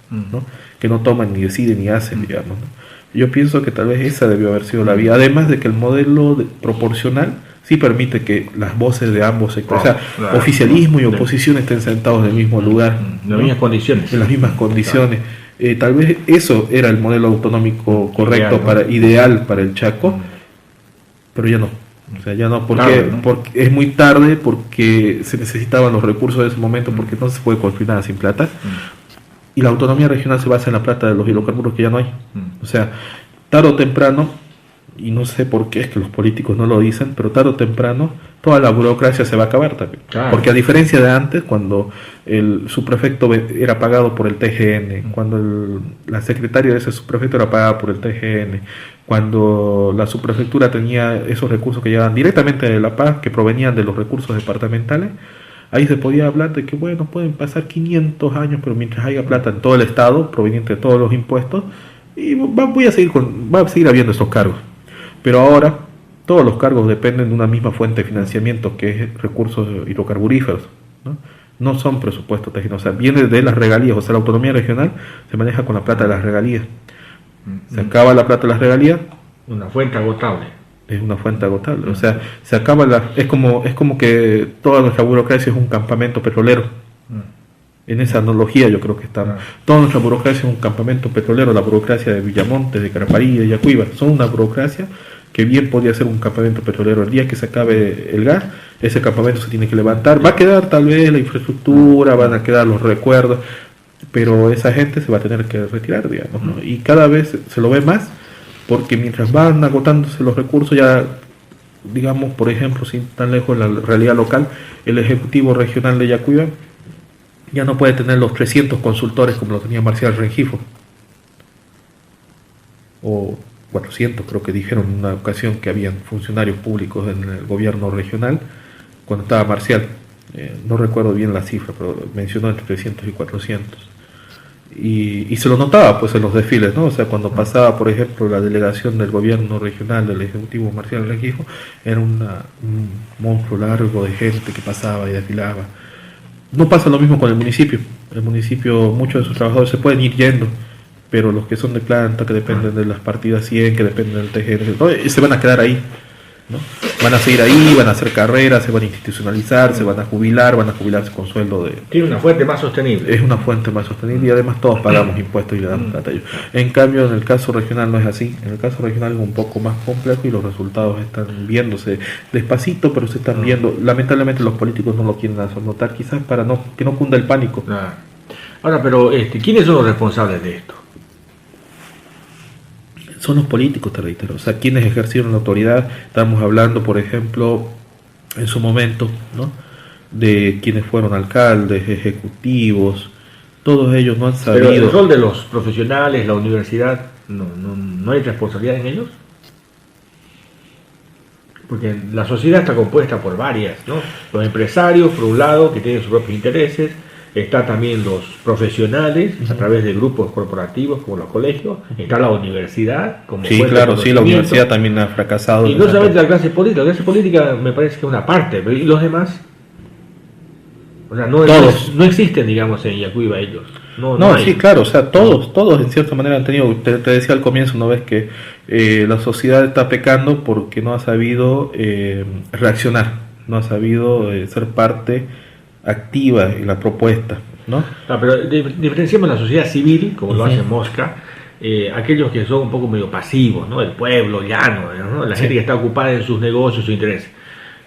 que no toma ni decide ni hace, digamos, ¿no? Yo pienso que tal vez esa debió haber sido la vía, además de que el modelo proporcional sí permite que las voces de ambos sectores, oficialismo y oposición, estén sentados en el mismo lugar, en las mismas condiciones. En las mismas condiciones. Tal vez eso era el modelo autonómico correcto, ideal para el Chaco, pero ya no. O sea, ya no, porque es muy tarde, porque se necesitaban los recursos de ese momento, porque no se puede construir nada sin plata. Y la autonomía regional se basa en la plata de los hidrocarburos que ya no hay. O sea, tarde o temprano, y no sé por qué es que los políticos no lo dicen, pero tarde o temprano toda la burocracia se va a acabar también. Porque a diferencia de antes, cuando el subprefecto era pagado por el TGN, cuando la secretaria de ese subprefecto era pagada por el TGN, cuando la subprefectura tenía esos recursos que llegaban directamente de La Paz, que provenían de los recursos departamentales, ahí se podía hablar de que, bueno, pueden pasar 500 años, pero mientras haya plata en todo el Estado, proveniente de todos los impuestos, y va a seguir habiendo esos cargos. Pero ahora todos los cargos dependen de una misma fuente de financiamiento, que es recursos hidrocarburíferos, no son presupuestos tejidos, o sea, viene de las regalías, o sea, la autonomía regional se maneja con la plata de las regalías. Se acaba la plata de las regalías. Una fuente agotable. Es una fuente agotable. O sea, se acaba es como que toda nuestra burocracia es un campamento petrolero. En esa analogía yo creo que estamos. Toda nuestra burocracia es un campamento petrolero. La burocracia de Villamonte, de Caraparí, de Yacuiba, son una burocracia que bien podría ser un campamento petrolero. El día que se acabe el gas, ese campamento se tiene que levantar. Va a quedar tal vez la infraestructura, van a quedar los recuerdos, pero esa gente se va a tener que retirar, digamos, ¿no? Y cada vez se lo ve más, porque mientras van agotándose los recursos, ya, digamos, por ejemplo, sin tan lejos de la realidad local, el Ejecutivo Regional de Yacuiba ya no puede tener los 300 consultores como lo tenía Marcial Rengifo, o 400 creo que dijeron en una ocasión que habían funcionarios públicos en el gobierno regional cuando estaba Marcial. No recuerdo bien la cifra, pero mencionó entre 300 y 400. Y se lo notaba pues en los desfiles, ¿no? O sea, cuando pasaba, por ejemplo, la delegación del gobierno regional del Ejecutivo Marcial Rengifo, era un monstruo largo de gente que pasaba y desfilaba. No pasa lo mismo con el municipio. El municipio, muchos de sus trabajadores se pueden ir yendo, pero los que son de planta, que dependen de las partidas 100, que dependen del TGR, se van a quedar ahí, ¿no? Van a seguir ahí, van a hacer carreras, se van a institucionalizar, se van a jubilarse con sueldo de... Tiene una fuente más sostenible. Es una fuente más sostenible y además todos pagamos impuestos y le damos plata a ellos. En cambio, en el caso regional no es así. En el caso regional es un poco más complejo y los resultados están viéndose despacito, pero se están viendo. Lamentablemente los políticos no lo quieren hacer notar, quizás para que no cunda el pánico. Ahora, pero ¿quiénes son los responsables de esto? Son los políticos, te reitero, o sea, quienes ejercieron la autoridad. Estamos hablando, por ejemplo, en su momento, ¿no?, de quienes fueron alcaldes, ejecutivos, todos ellos no han sabido... Pero el rol de los profesionales, la universidad, ¿no hay responsabilidad en ellos? Porque la sociedad está compuesta por varias, ¿no? Los empresarios, por un lado, que tienen sus propios intereses. Está también los profesionales a través de grupos corporativos como los colegios. Está la universidad como sí, claro, sí, la universidad también ha fracasado. Y no solamente la clase política me parece que es una parte, pero ¿y los demás? O sea, no existen, digamos, en Yacuiba ellos. No sí, claro, o sea, todos en cierta manera han tenido, te decía al comienzo, ¿no ves que la sociedad está pecando porque no ha sabido reaccionar, no ha sabido ser parte activa en la propuesta, ¿no? Pero diferenciamos la sociedad civil, como lo hace Mosca, aquellos que son un poco medio pasivos, ¿no? El pueblo llano, ¿no? La gente que está ocupada en sus negocios, sus intereses.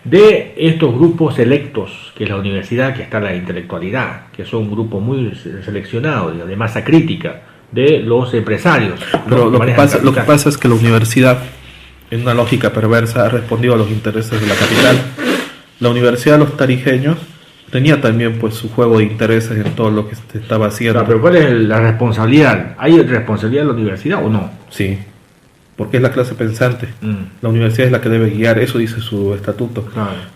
De estos grupos selectos, que es la universidad, que está la intelectualidad, que son un grupo muy seleccionado, de masa crítica, de los empresarios. Pero lo que pasa es que la universidad, en una lógica perversa, ha respondido a los intereses de la capital. La Universidad de los Tarijeños tenía también pues su juego de intereses en todo lo que se estaba haciendo. Pero ¿cuál es la responsabilidad? ¿Hay responsabilidad de la universidad o no? Sí, porque es la clase pensante. La universidad es la que debe guiar, eso dice su estatuto.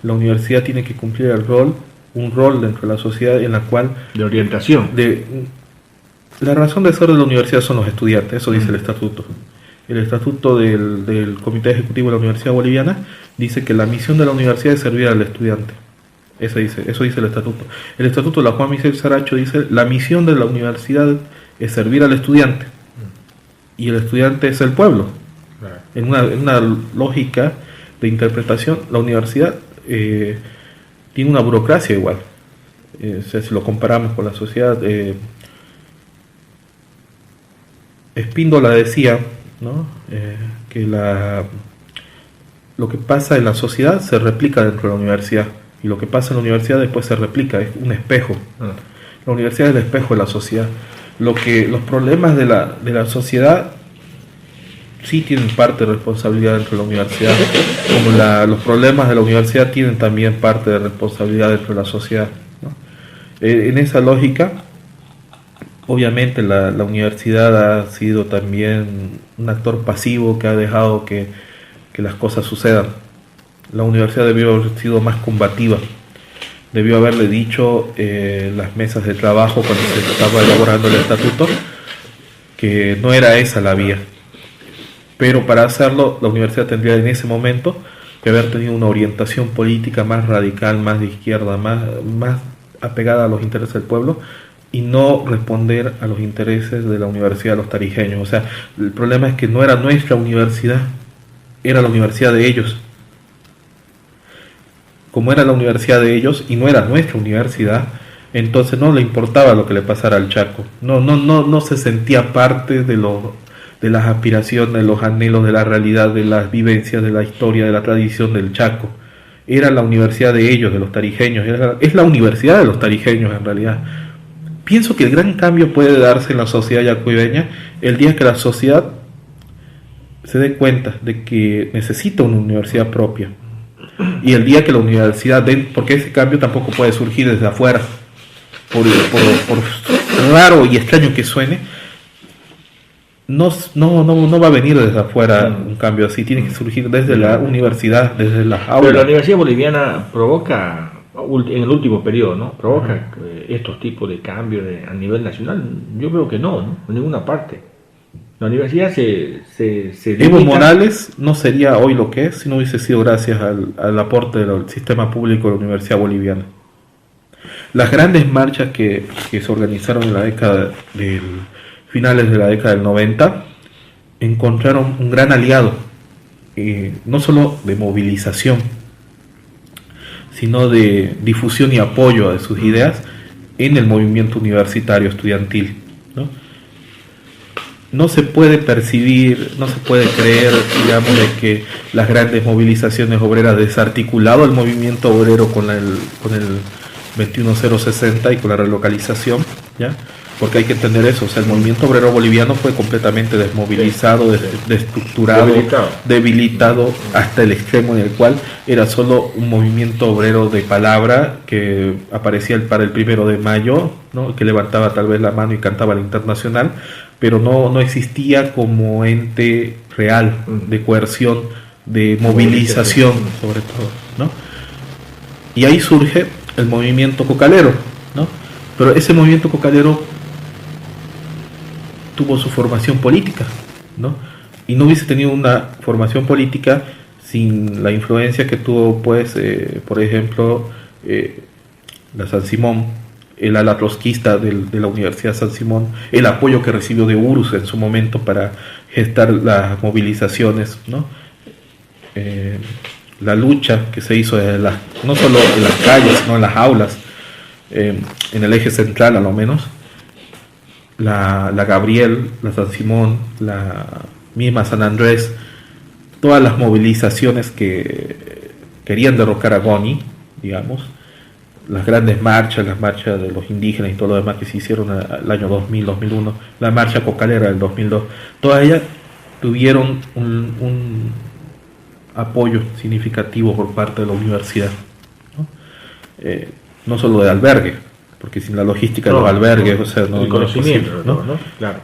La universidad tiene que cumplir un rol dentro de la sociedad en la cual... De orientación. La razón de ser de la universidad son los estudiantes, eso dice el estatuto. El estatuto del Comité Ejecutivo de la Universidad Boliviana dice que la misión de la universidad es servir al estudiante. Eso dice el estatuto. El estatuto de la Juan Michel Saracho dice: la misión de la universidad es servir al estudiante y el estudiante es el pueblo. En una lógica de interpretación, la universidad tiene una burocracia igual. O sea, si lo comparamos con la sociedad, Espíndola decía, ¿no?, que lo que pasa en la sociedad se replica dentro de la universidad. Y lo que pasa en la universidad después se replica, es un espejo. La universidad es el espejo de la sociedad. Los problemas de la sociedad sí tienen parte de responsabilidad dentro de la universidad, como los problemas de la universidad tienen también parte de responsabilidad dentro de la sociedad, ¿no? En esa lógica, obviamente la universidad ha sido también un actor pasivo que ha dejado que las cosas sucedan. La universidad debió haber sido más combativa, debió haberle dicho las mesas de trabajo cuando se estaba elaborando el estatuto que no era esa la vía, pero para hacerlo la universidad tendría en ese momento que haber tenido una orientación política más radical, más de izquierda, más apegada a los intereses del pueblo y no responder a los intereses de la Universidad de los Tarijeños. O sea, el problema es que no era nuestra universidad, era la universidad de ellos. Como era la universidad de ellos y no era nuestra universidad, entonces no le importaba lo que le pasara al Chaco. No se sentía parte de las aspiraciones, de los anhelos, de la realidad, de las vivencias, de la historia, de la tradición del Chaco. Era la universidad de ellos, de los tarijeños. Es la universidad de los tarijeños en realidad. Pienso que el gran cambio puede darse en la sociedad yacuibeña el día que la sociedad se dé cuenta de que necesita una universidad propia. Y el día que la universidad, porque ese cambio tampoco puede surgir desde afuera, por raro y extraño que suene, no va a venir desde afuera un cambio así, tiene que surgir desde la universidad, desde las aulas. Pero la Universidad Boliviana provoca, en el último periodo, ¿no? Provoca estos tipos de cambios a nivel nacional. Yo creo que no, en ninguna parte. La universidad se Evo Morales no sería hoy lo que es si no hubiese sido gracias al aporte del sistema público de la Universidad Boliviana. Las grandes marchas que se organizaron en la década finales de la década del 90 encontraron un gran aliado, no solo de movilización, sino de difusión y apoyo de sus ideas en el movimiento universitario estudiantil, ¿no? No se puede percibir, no se puede creer, digamos, de que las grandes movilizaciones obreras desarticulado el movimiento obrero con el 21060 y con la relocalización, ¿ya? Porque hay que entender eso, o sea, el movimiento obrero boliviano fue completamente desmovilizado, desestructurado, debilitado hasta el extremo en el cual era solo un movimiento obrero de palabra que aparecía para el 1 de mayo, ¿no? Que levantaba tal vez la mano y cantaba la internacional, pero no existía como ente real de coerción, de movilización sobre todo, ¿no? Y ahí surge el movimiento cocalero, ¿no? Pero ese movimiento cocalero tuvo su formación política, ¿no? Y no hubiese tenido una formación política sin la influencia que tuvo, pues, por ejemplo, la San Simón, el ala trotskista de la Universidad San Simón, el apoyo que recibió de URSS en su momento para gestar las movilizaciones, ¿no? La lucha que se hizo no solo en las calles, sino en las aulas, en el eje central a lo menos, la Gabriel, la San Simón, la misma San Andrés, todas las movilizaciones que querían derrocar a Goni, digamos, las grandes marchas, las marchas de los indígenas y todo lo demás que se hicieron el año 2000, 2001, la marcha cocalera del 2002, todas ellas tuvieron un apoyo significativo por parte de la universidad, ¿no? No solo de albergue, porque sin la logística de los albergues, o sea, no, el conocimiento, ¿no? Claro.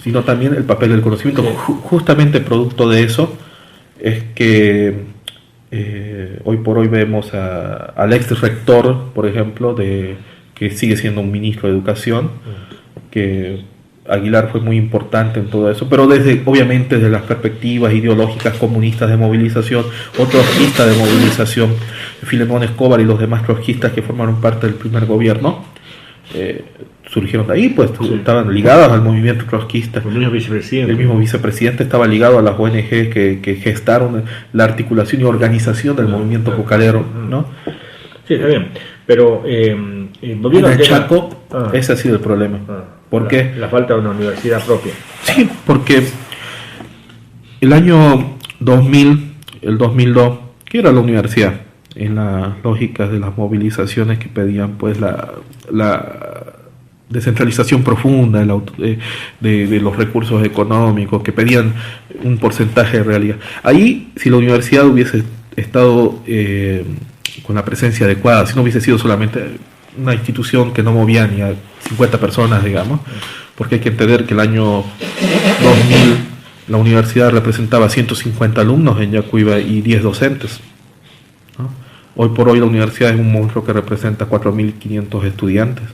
Sino también el papel del conocimiento. Justamente producto de eso es que hoy por hoy vemos al ex rector, por ejemplo, que sigue siendo un ministro de educación, que Aguilar fue muy importante en todo eso, pero obviamente desde las perspectivas ideológicas comunistas de movilización, o trotskistas de movilización, Filemón Escobar y los demás trotskistas que formaron parte del primer gobierno, surgieron de ahí, pues estaban ligados al movimiento trotskista. El mismo vicepresidente estaba ligado a las ONG que gestaron la articulación y organización del movimiento cocalero, ¿no? Sí, está bien, pero volviendo al Chaco, ese ha sido el problema. ¿Por qué? La falta de una universidad propia. Sí, porque el año 2000, el 2002, ¿qué era la universidad? En las lógicas de las movilizaciones que pedían, pues, la descentralización profunda de los recursos económicos, que pedían un porcentaje de realidad. Ahí, si la universidad hubiese estado con la presencia adecuada, si no hubiese sido solamente una institución que no movía ni a 50 personas, digamos, porque hay que entender que el año 2000 la universidad representaba 150 alumnos en Yacuiba y 10 docentes, ¿no? Hoy por hoy la universidad es un monstruo que representa 4.500 estudiantes.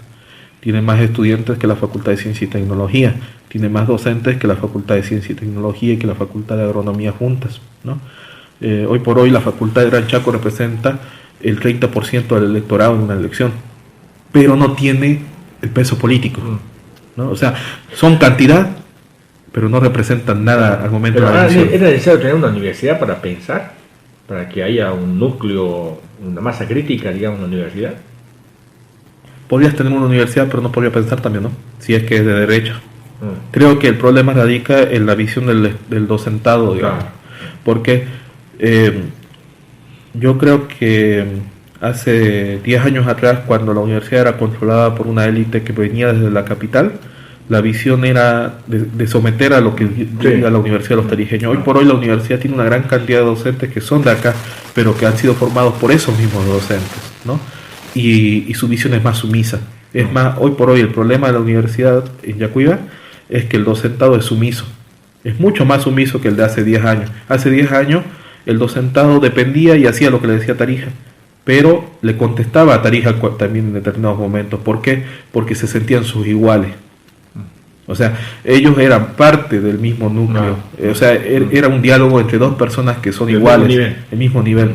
Tiene más estudiantes que la Facultad de Ciencia y Tecnología, tiene más docentes que la Facultad de Ciencia y Tecnología y que la Facultad de Agronomía juntas, ¿no? Hoy por hoy la Facultad de Gran Chaco representa el 30% del electorado en una elección, pero no tiene el peso político, ¿no? O sea, son cantidad, pero no representan nada al momento de la elección. ¿Es necesario tener una universidad para pensar? ¿Para que haya un núcleo, una masa crítica, digamos, una universidad? Podrías tener una universidad, pero no podría pensar también, ¿no? Si es que es de derecha. Creo que el problema radica en la visión del docentado, digamos. Claro. Porque yo creo que hace 10 años atrás, cuando la universidad era controlada por una élite que venía desde la capital, la visión era de someter a lo que diga la Universidad de los Tarijeños. Hoy por hoy la universidad tiene una gran cantidad de docentes que son de acá, pero que han sido formados por esos mismos docentes, ¿no? Y su visión es más sumisa. Es más, hoy por hoy el problema de la universidad en Yacuiba es que el docentado es sumiso. Es mucho más sumiso que el de hace 10 años. Hace 10 años el docentado dependía y hacía lo que le decía Tarija, pero le contestaba a Tarija también en determinados momentos. ¿Por qué? Porque se sentían sus iguales. O sea, ellos eran parte del mismo núcleo. O sea, era un diálogo entre dos personas que son iguales, el mismo nivel.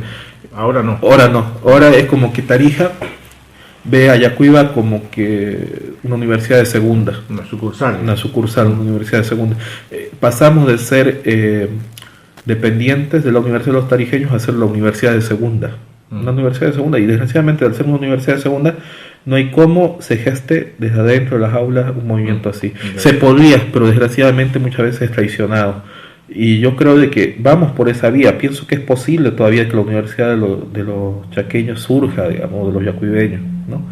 Ahora no. Ahora es como que Tarija ve a Yacuiba como que una universidad de segunda. Una sucursal, una universidad de segunda. Pasamos de ser dependientes de la Universidad de los Tarijeños a ser la universidad de segunda. Una universidad de segunda, y desgraciadamente al ser una universidad de segunda no hay cómo se geste desde adentro de las aulas un movimiento así. Se podría, pero desgraciadamente muchas veces es traicionado. Y yo creo de que vamos por esa vía. Pienso que es posible todavía que la universidad de los chaqueños surja, digamos, de los yacuibeños, ¿no?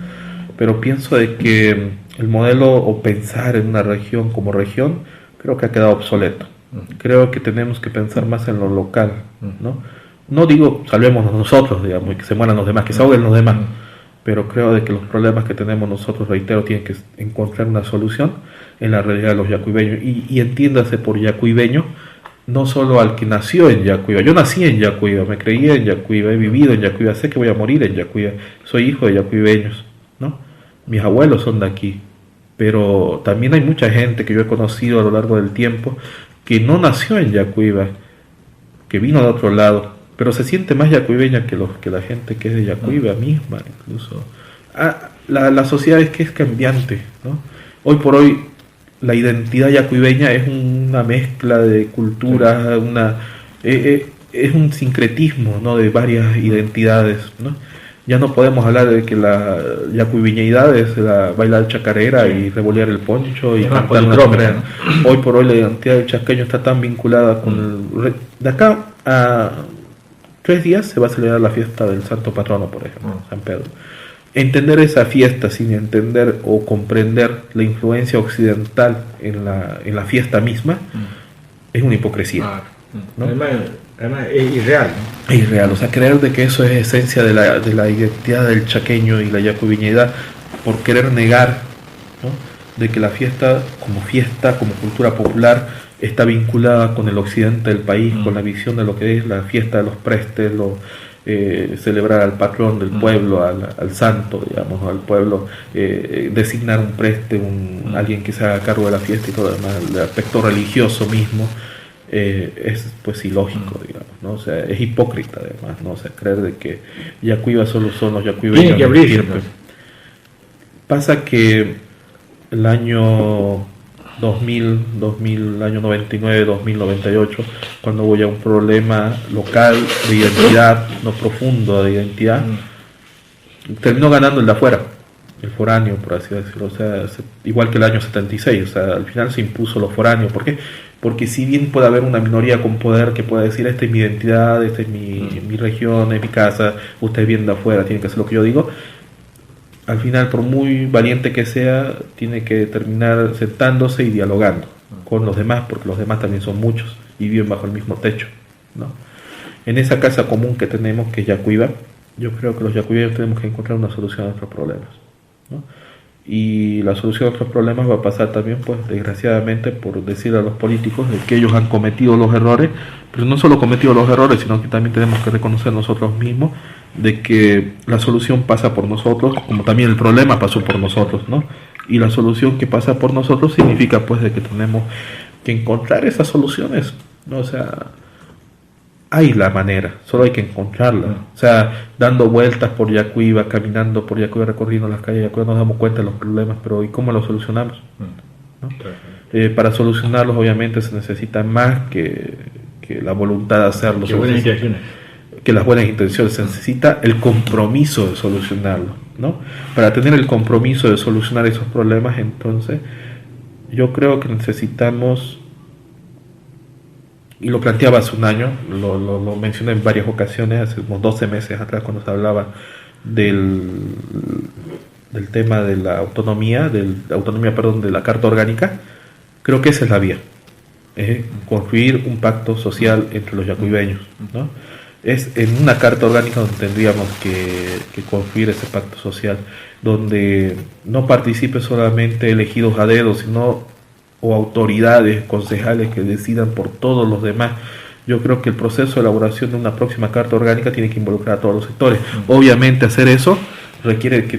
Pero pienso de que el modelo o pensar en una región como región creo que ha quedado obsoleto. Creo que tenemos que pensar más en lo local, ¿no? No digo salvémonos nosotros, digamos, y que se mueran los demás, que se ahoguen los demás, pero creo de que los problemas que tenemos nosotros, reitero, tienen que encontrar una solución en la realidad de los yacuibeños. Y entiéndase por yacuibeño no solo al que nació en Yacuiba. Yo nací en Yacuiba, me creía en Yacuiba, he vivido en Yacuiba, sé que voy a morir en Yacuiba, soy hijo de yacuibeños, ¿no? Mis abuelos son de aquí, pero también hay mucha gente que yo he conocido a lo largo del tiempo que no nació en Yacuiba, que vino de otro lado, pero se siente más yacuibeña que la gente que es de Yacuiba misma, incluso. La sociedad es que es cambiante, ¿no? Hoy por hoy la identidad yacuibeña es una mezcla de culturas, es un sincretismo, ¿no? De varias identidades, ¿no? Ya no podemos hablar de que la yacuibeñeidad es bailar chacarera y revolear el poncho y cantar una chacarera, ¿no? Hoy por hoy la identidad del chaqueño está tan vinculada con de acá a 3 días se va a celebrar la fiesta del santo patrono, por ejemplo, San Pedro. Entender esa fiesta sin entender o comprender la influencia occidental en la fiesta misma es una hipocresía, ¿no? Además es irreal, ¿no? Es irreal, o sea, creer de que eso es esencia de la identidad del chaqueño y la yacuibeñidad por querer negar, ¿no? De que la fiesta, como cultura popular, está vinculada con el occidente del país, con la visión de lo que es la fiesta de los prestes, celebrar al patrón del pueblo, al santo, digamos, al pueblo, designar un preste, alguien que se haga cargo de la fiesta y todo lo demás, el aspecto religioso mismo, es pues ilógico, digamos, ¿no? O sea, es hipócrita además, ¿no? O sea, creer de que Yacuiba solo son los yacuibeños. Tiene que abrirse, ¿no? Pasa que el año 2000, año 99, 2000, 98, cuando hubo ya un problema local de identidad, no profundo de identidad, terminó ganando el de afuera, el foráneo, por así decirlo. O sea, igual que el año 76, o sea, al final se impuso lo foráneo. ¿Por qué? Porque si bien puede haber una minoría con poder que pueda decir, esta es mi identidad, esta es mi región, es mi casa, ustedes vienen de afuera, tienen que hacer lo que yo digo, al final, por muy valiente que sea, tiene que terminar sentándose y dialogando con los demás, porque los demás también son muchos y viven bajo el mismo techo, ¿no? En esa casa común que tenemos, que es Yacuiba, yo creo que los yacuibeños tenemos que encontrar una solución a nuestros problemas, ¿no? Y la solución a nuestros problemas va a pasar también, pues, desgraciadamente, por decir a los políticos de que ellos han cometido los errores, pero no solo cometido los errores, sino que también tenemos que reconocer nosotros mismos de que la solución pasa por nosotros, como también el problema pasó por nosotros, ¿no? Y la solución que pasa por nosotros significa, pues, de que tenemos que encontrar esas soluciones, ¿no? O sea, hay la manera, solo hay que encontrarla. O sea, dando vueltas por Yacuiba, caminando por Yacuiba, recorriendo las calles de Yacuiba, nos damos cuenta de los problemas, pero ¿y cómo los solucionamos? ¿No? Para solucionarlos obviamente se necesita más que la voluntad de hacerlo, que las buenas intenciones, se necesita el compromiso de solucionarlo, ¿no? Para tener el compromiso de solucionar esos problemas, entonces yo creo que necesitamos, y lo planteaba hace un año, lo mencioné en varias ocasiones, hace unos 12 meses atrás, cuando se hablaba del tema de la autonomía, de la Carta Orgánica. Creo que esa es la vía, construir un pacto social entre los yacuibeños, ¿no? Es en una Carta Orgánica donde tendríamos que construir ese pacto social, donde no participe solamente elegidos a dedo, sino o autoridades, concejales que decidan por todos los demás. Yo creo que el proceso de elaboración de una próxima Carta Orgánica tiene que involucrar a todos los sectores. Obviamente hacer eso requiere que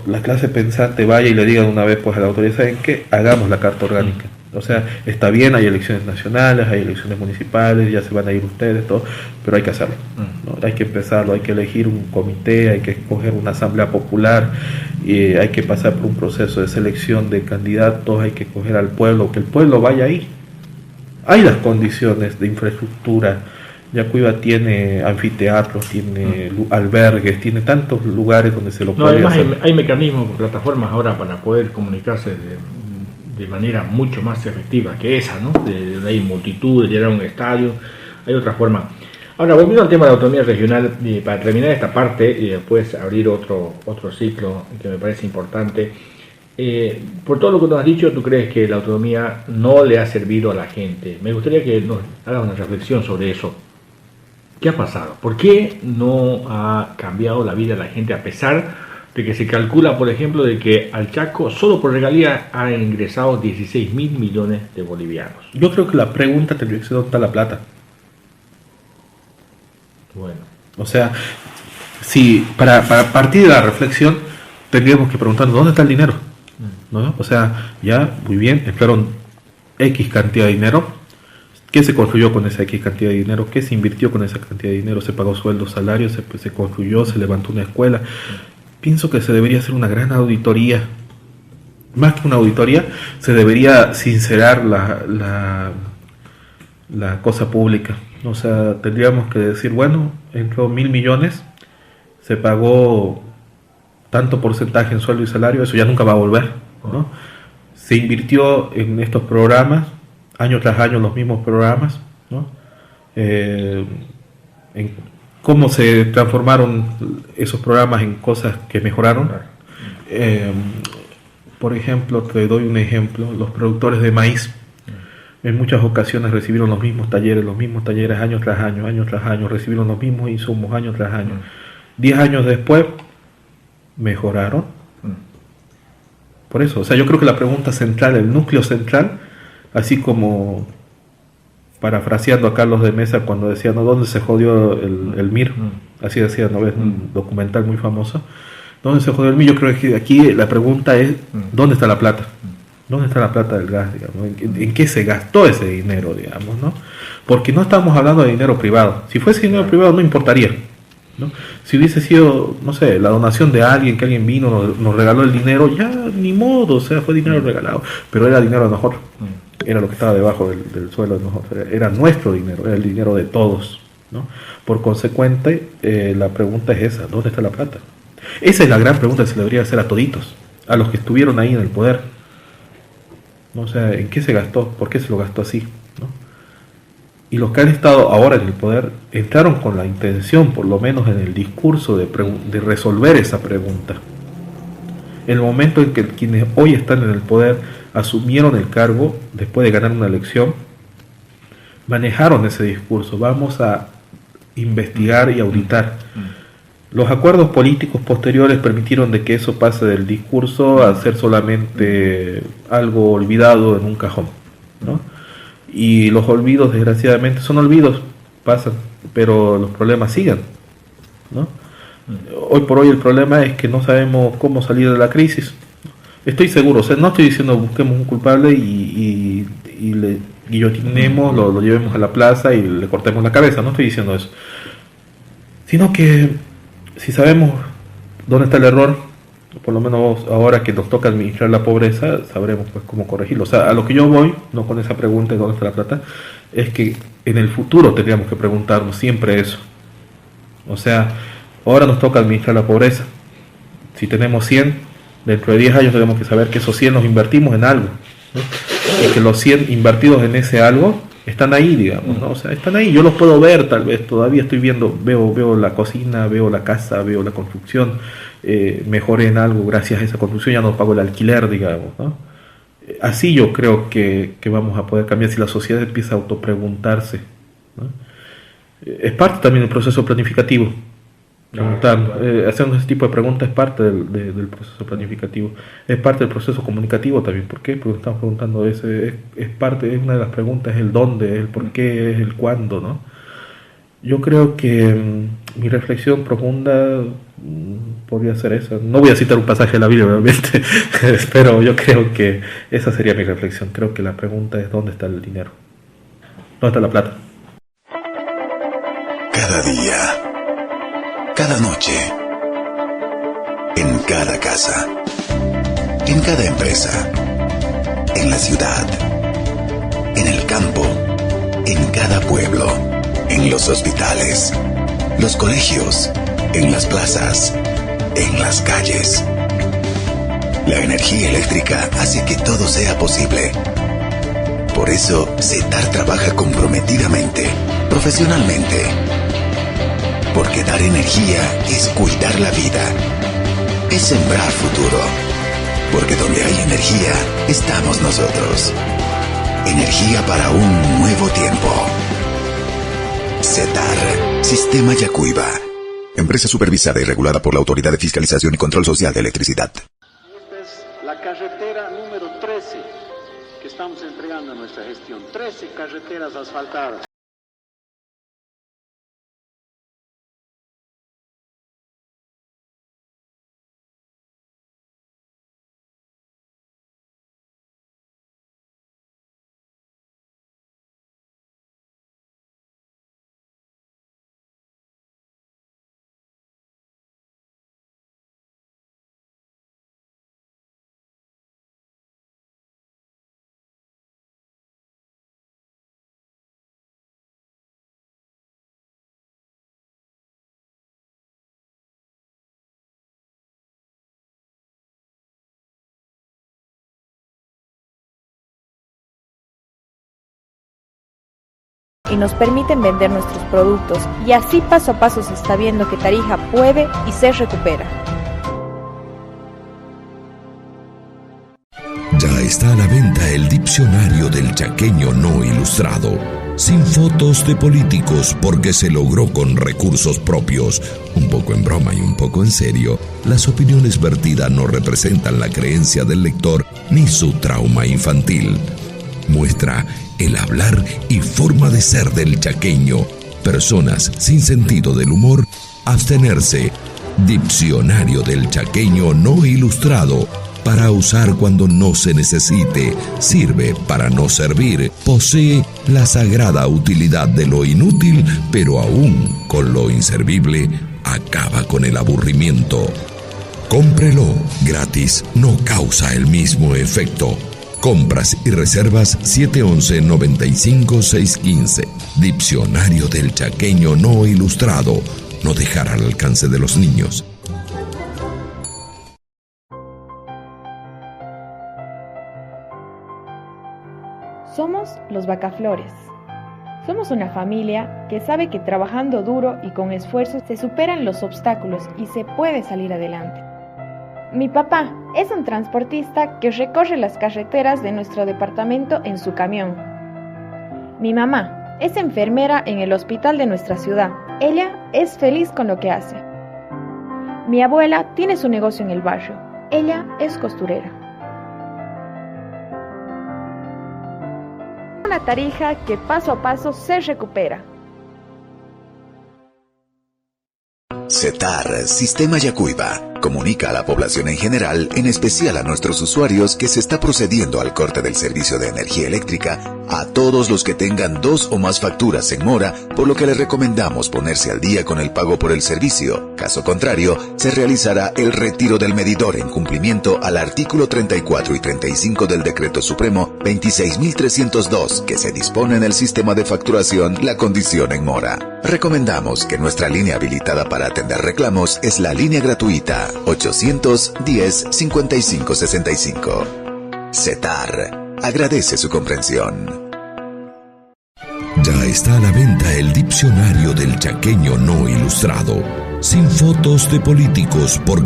la clase pensante vaya y le diga de una vez pues a la autoridad, ¿saben qué? Hagamos la Carta Orgánica. O sea, está bien, hay elecciones nacionales, hay elecciones municipales, ya se van a ir ustedes, todo, pero hay que hacerlo, ¿no? Hay que empezarlo, hay que elegir un comité, hay que escoger una asamblea popular, hay que pasar por un proceso de selección de candidatos, hay que escoger al pueblo, que el pueblo vaya ahí. Hay las condiciones de infraestructura. Yacuiba tiene anfiteatros, tiene albergues, tiene tantos lugares donde se lo puede además hacer. Hay mecanismos, plataformas ahora para poder comunicarse de manera mucho más efectiva que esa, ¿no? Hay multitud, de llenar un estadio, hay otra forma. Ahora, volviendo al tema de la autonomía regional, para terminar esta parte y después abrir otro ciclo que me parece importante, por todo lo que nos has dicho, ¿tú crees que la autonomía no le ha servido a la gente? Me gustaría que nos hagas una reflexión sobre eso. ¿Qué ha pasado? ¿Por qué no ha cambiado la vida de la gente a pesar de que se calcula, por ejemplo, de que al Chaco solo por regalía han ingresado 16.000 millones de bolivianos? Yo creo que la pregunta tendría que ser ¿dónde está la plata? Bueno. O sea, si para partir de la reflexión tendríamos que preguntarnos ¿dónde está el dinero? ¿No? O sea, ya, muy bien, entraron X cantidad de dinero. ¿Qué se construyó con esa X cantidad de dinero? ¿Qué se invirtió con esa cantidad de dinero? ¿Se pagó sueldos, salarios? ¿Se construyó? ¿Se levantó una escuela? Pienso que se debería hacer una gran auditoría. Más que una auditoría, se debería sincerar la cosa pública. O sea, tendríamos que decir, bueno, entró 1.000 millones, se pagó tanto porcentaje en sueldo y salario, eso ya nunca va a volver, ¿no? Se invirtió en estos programas, año tras año los mismos programas, ¿no? En cómo se transformaron esos programas en cosas que mejoraron. Por ejemplo, te doy un ejemplo, los productores de maíz en muchas ocasiones recibieron los mismos talleres año tras año, recibieron los mismos insumos año tras año. 10 años después mejoraron. Por eso, o sea, yo creo que la pregunta central, el núcleo central, así como parafraseando a Carlos de Mesa cuando decía, ¿no? ¿Dónde se jodió el MIR? Así decía, ¿no? Es un documental muy famoso. ¿Dónde se jodió el MIR? Yo creo que aquí la pregunta es, ¿dónde está la plata? ¿Dónde está la plata del gas, digamos? ¿En qué se gastó ese dinero, digamos, no? Porque no estamos hablando de dinero privado. Si fuese dinero privado no importaría, ¿no? Si hubiese sido, no sé, la donación de alguien, que alguien vino, nos regaló el dinero, ya ni modo, o sea, fue dinero regalado, pero era dinero de nosotros, era lo que estaba debajo del suelo de nosotros, era nuestro dinero, era el dinero de todos, ¿no? Por consecuente, la pregunta es esa, ¿dónde está la plata? Esa es la gran pregunta que se le debería hacer a toditos, a los que estuvieron ahí en el poder, ¿no? O sea, ¿en qué se gastó? ¿Por qué se lo gastó así? ¿No? Y los que han estado ahora en el poder entraron con la intención, por lo menos en el discurso, de resolver esa pregunta. En el momento en que quienes hoy están en el poder asumieron el cargo después de ganar una elección, manejaron ese discurso. Vamos a investigar y auditar. Los acuerdos políticos posteriores permitieron de que eso pase del discurso a ser solamente algo olvidado en un cajón, ¿no? Y los olvidos, desgraciadamente, son olvidos, pasan, pero los problemas siguen, ¿no? Hoy por hoy el problema es que no sabemos cómo salir de la crisis. Estoy seguro, o sea, no estoy diciendo busquemos un culpable y guillotinemos, lo llevemos a la plaza y le cortemos la cabeza. No estoy diciendo eso, sino que si sabemos dónde está el error, por lo menos ahora que nos toca administrar la pobreza, sabremos pues cómo corregirlo. O sea, a lo que yo voy, no con esa pregunta de dónde está la plata, es que en el futuro tendríamos que preguntarnos siempre eso. O sea, ahora nos toca administrar la pobreza. Si tenemos 100, dentro de 10 años tenemos que saber que esos 100 los invertimos en algo, ¿no? Y que los 100 invertidos en ese algo están ahí, digamos, ¿no? O sea, están ahí, yo los puedo ver, tal vez todavía estoy viendo, veo la cocina, veo la casa, veo la construcción, mejoré en algo gracias a esa construcción, ya no pago el alquiler, digamos, ¿no? Así yo creo que vamos a poder cambiar si la sociedad empieza a autopreguntarse, ¿no? Es parte también del proceso planificativo. Hacernos ese tipo de preguntas es parte del proceso planificativo, es parte del proceso comunicativo también. ¿Por qué? Porque estamos preguntando es una de las preguntas, es el dónde, es el por qué, es el cuándo, ¿no? Yo creo que mi reflexión profunda podría ser esa. No voy a citar un pasaje de la Biblia, obviamente, pero yo creo que esa sería mi reflexión. Creo que la pregunta es ¿dónde está el dinero? ¿Dónde está la plata? Cada día, cada noche, en cada casa, en cada empresa, en la ciudad, en el campo, en cada pueblo, en los hospitales, los colegios, en las plazas, en las calles. La energía eléctrica hace que todo sea posible. Por eso, CETAR trabaja comprometidamente, profesionalmente. Porque dar energía es cuidar la vida, es sembrar futuro. Porque donde hay energía, estamos nosotros. Energía para un nuevo tiempo. CETAR, Sistema Yacuiba. Empresa supervisada y regulada por la Autoridad de Fiscalización y Control Social de Electricidad. Esta es la carretera número 13 que estamos entregando a nuestra gestión. 13 carreteras asfaltadas. Y nos permiten vender nuestros productos, y así paso a paso se está viendo que Tarija puede y se recupera. Ya está a la venta el diccionario del chaqueño no ilustrado, sin fotos de políticos porque se logró con recursos propios. Un poco en broma y un poco en serio, las opiniones vertidas no representan la creencia del lector ni su trauma infantil. Muestra el hablar y forma de ser del chaqueño. Personas sin sentido del humor, abstenerse. Diccionario del chaqueño no ilustrado, para usar cuando no se necesite, sirve para no servir, posee la sagrada utilidad de lo inútil, pero aún con lo inservible, acaba con el aburrimiento. Cómprelo, gratis, no causa el mismo efecto. Compras y reservas 711-95-615. Diccionario del chaqueño no ilustrado, no dejar al alcance de los niños. Somos los Vacaflores. Somos una familia que sabe que trabajando duro y con esfuerzo se superan los obstáculos y se puede salir adelante. Mi papá es un transportista que recorre las carreteras de nuestro departamento en su camión. Mi mamá es enfermera en el hospital de nuestra ciudad. Ella es feliz con lo que hace. Mi abuela tiene su negocio en el barrio. Ella es costurera. Una Tarija que paso a paso se recupera. CETAR, Sistema Yacuiba, comunica a la población en general, en especial a nuestros usuarios, que se está procediendo al corte del servicio de energía eléctrica a todos los que tengan 2 o más facturas en mora, por lo que les recomendamos ponerse al día con el pago por el servicio. Caso contrario, se realizará el retiro del medidor en cumplimiento al artículo 34 y 35 del Decreto Supremo 26.302, que se dispone en el sistema de facturación la condición en mora. Recomendamos que nuestra línea habilitada para atender reclamos es la línea gratuita 810-5565. CETAR agradece su comprensión. Ya está a la venta el diccionario del chaqueño no ilustrado, sin fotos de políticos por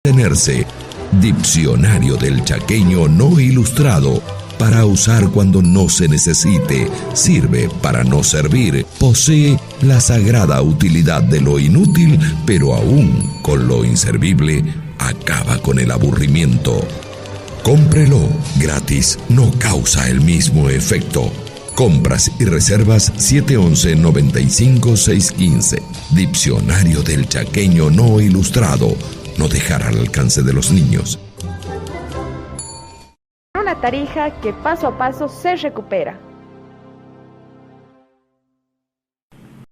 tenerse. Diccionario del chaqueño no ilustrado, para usar cuando no se necesite, sirve para no servir, posee la sagrada utilidad de lo inútil, pero aún con lo inservible, acaba con el aburrimiento. Cómprelo gratis, no causa el mismo efecto. Compras y reservas 711-95615. Diccionario del chaqueño no ilustrado, no dejar al alcance de los niños. Una Tarija que paso a paso se recupera.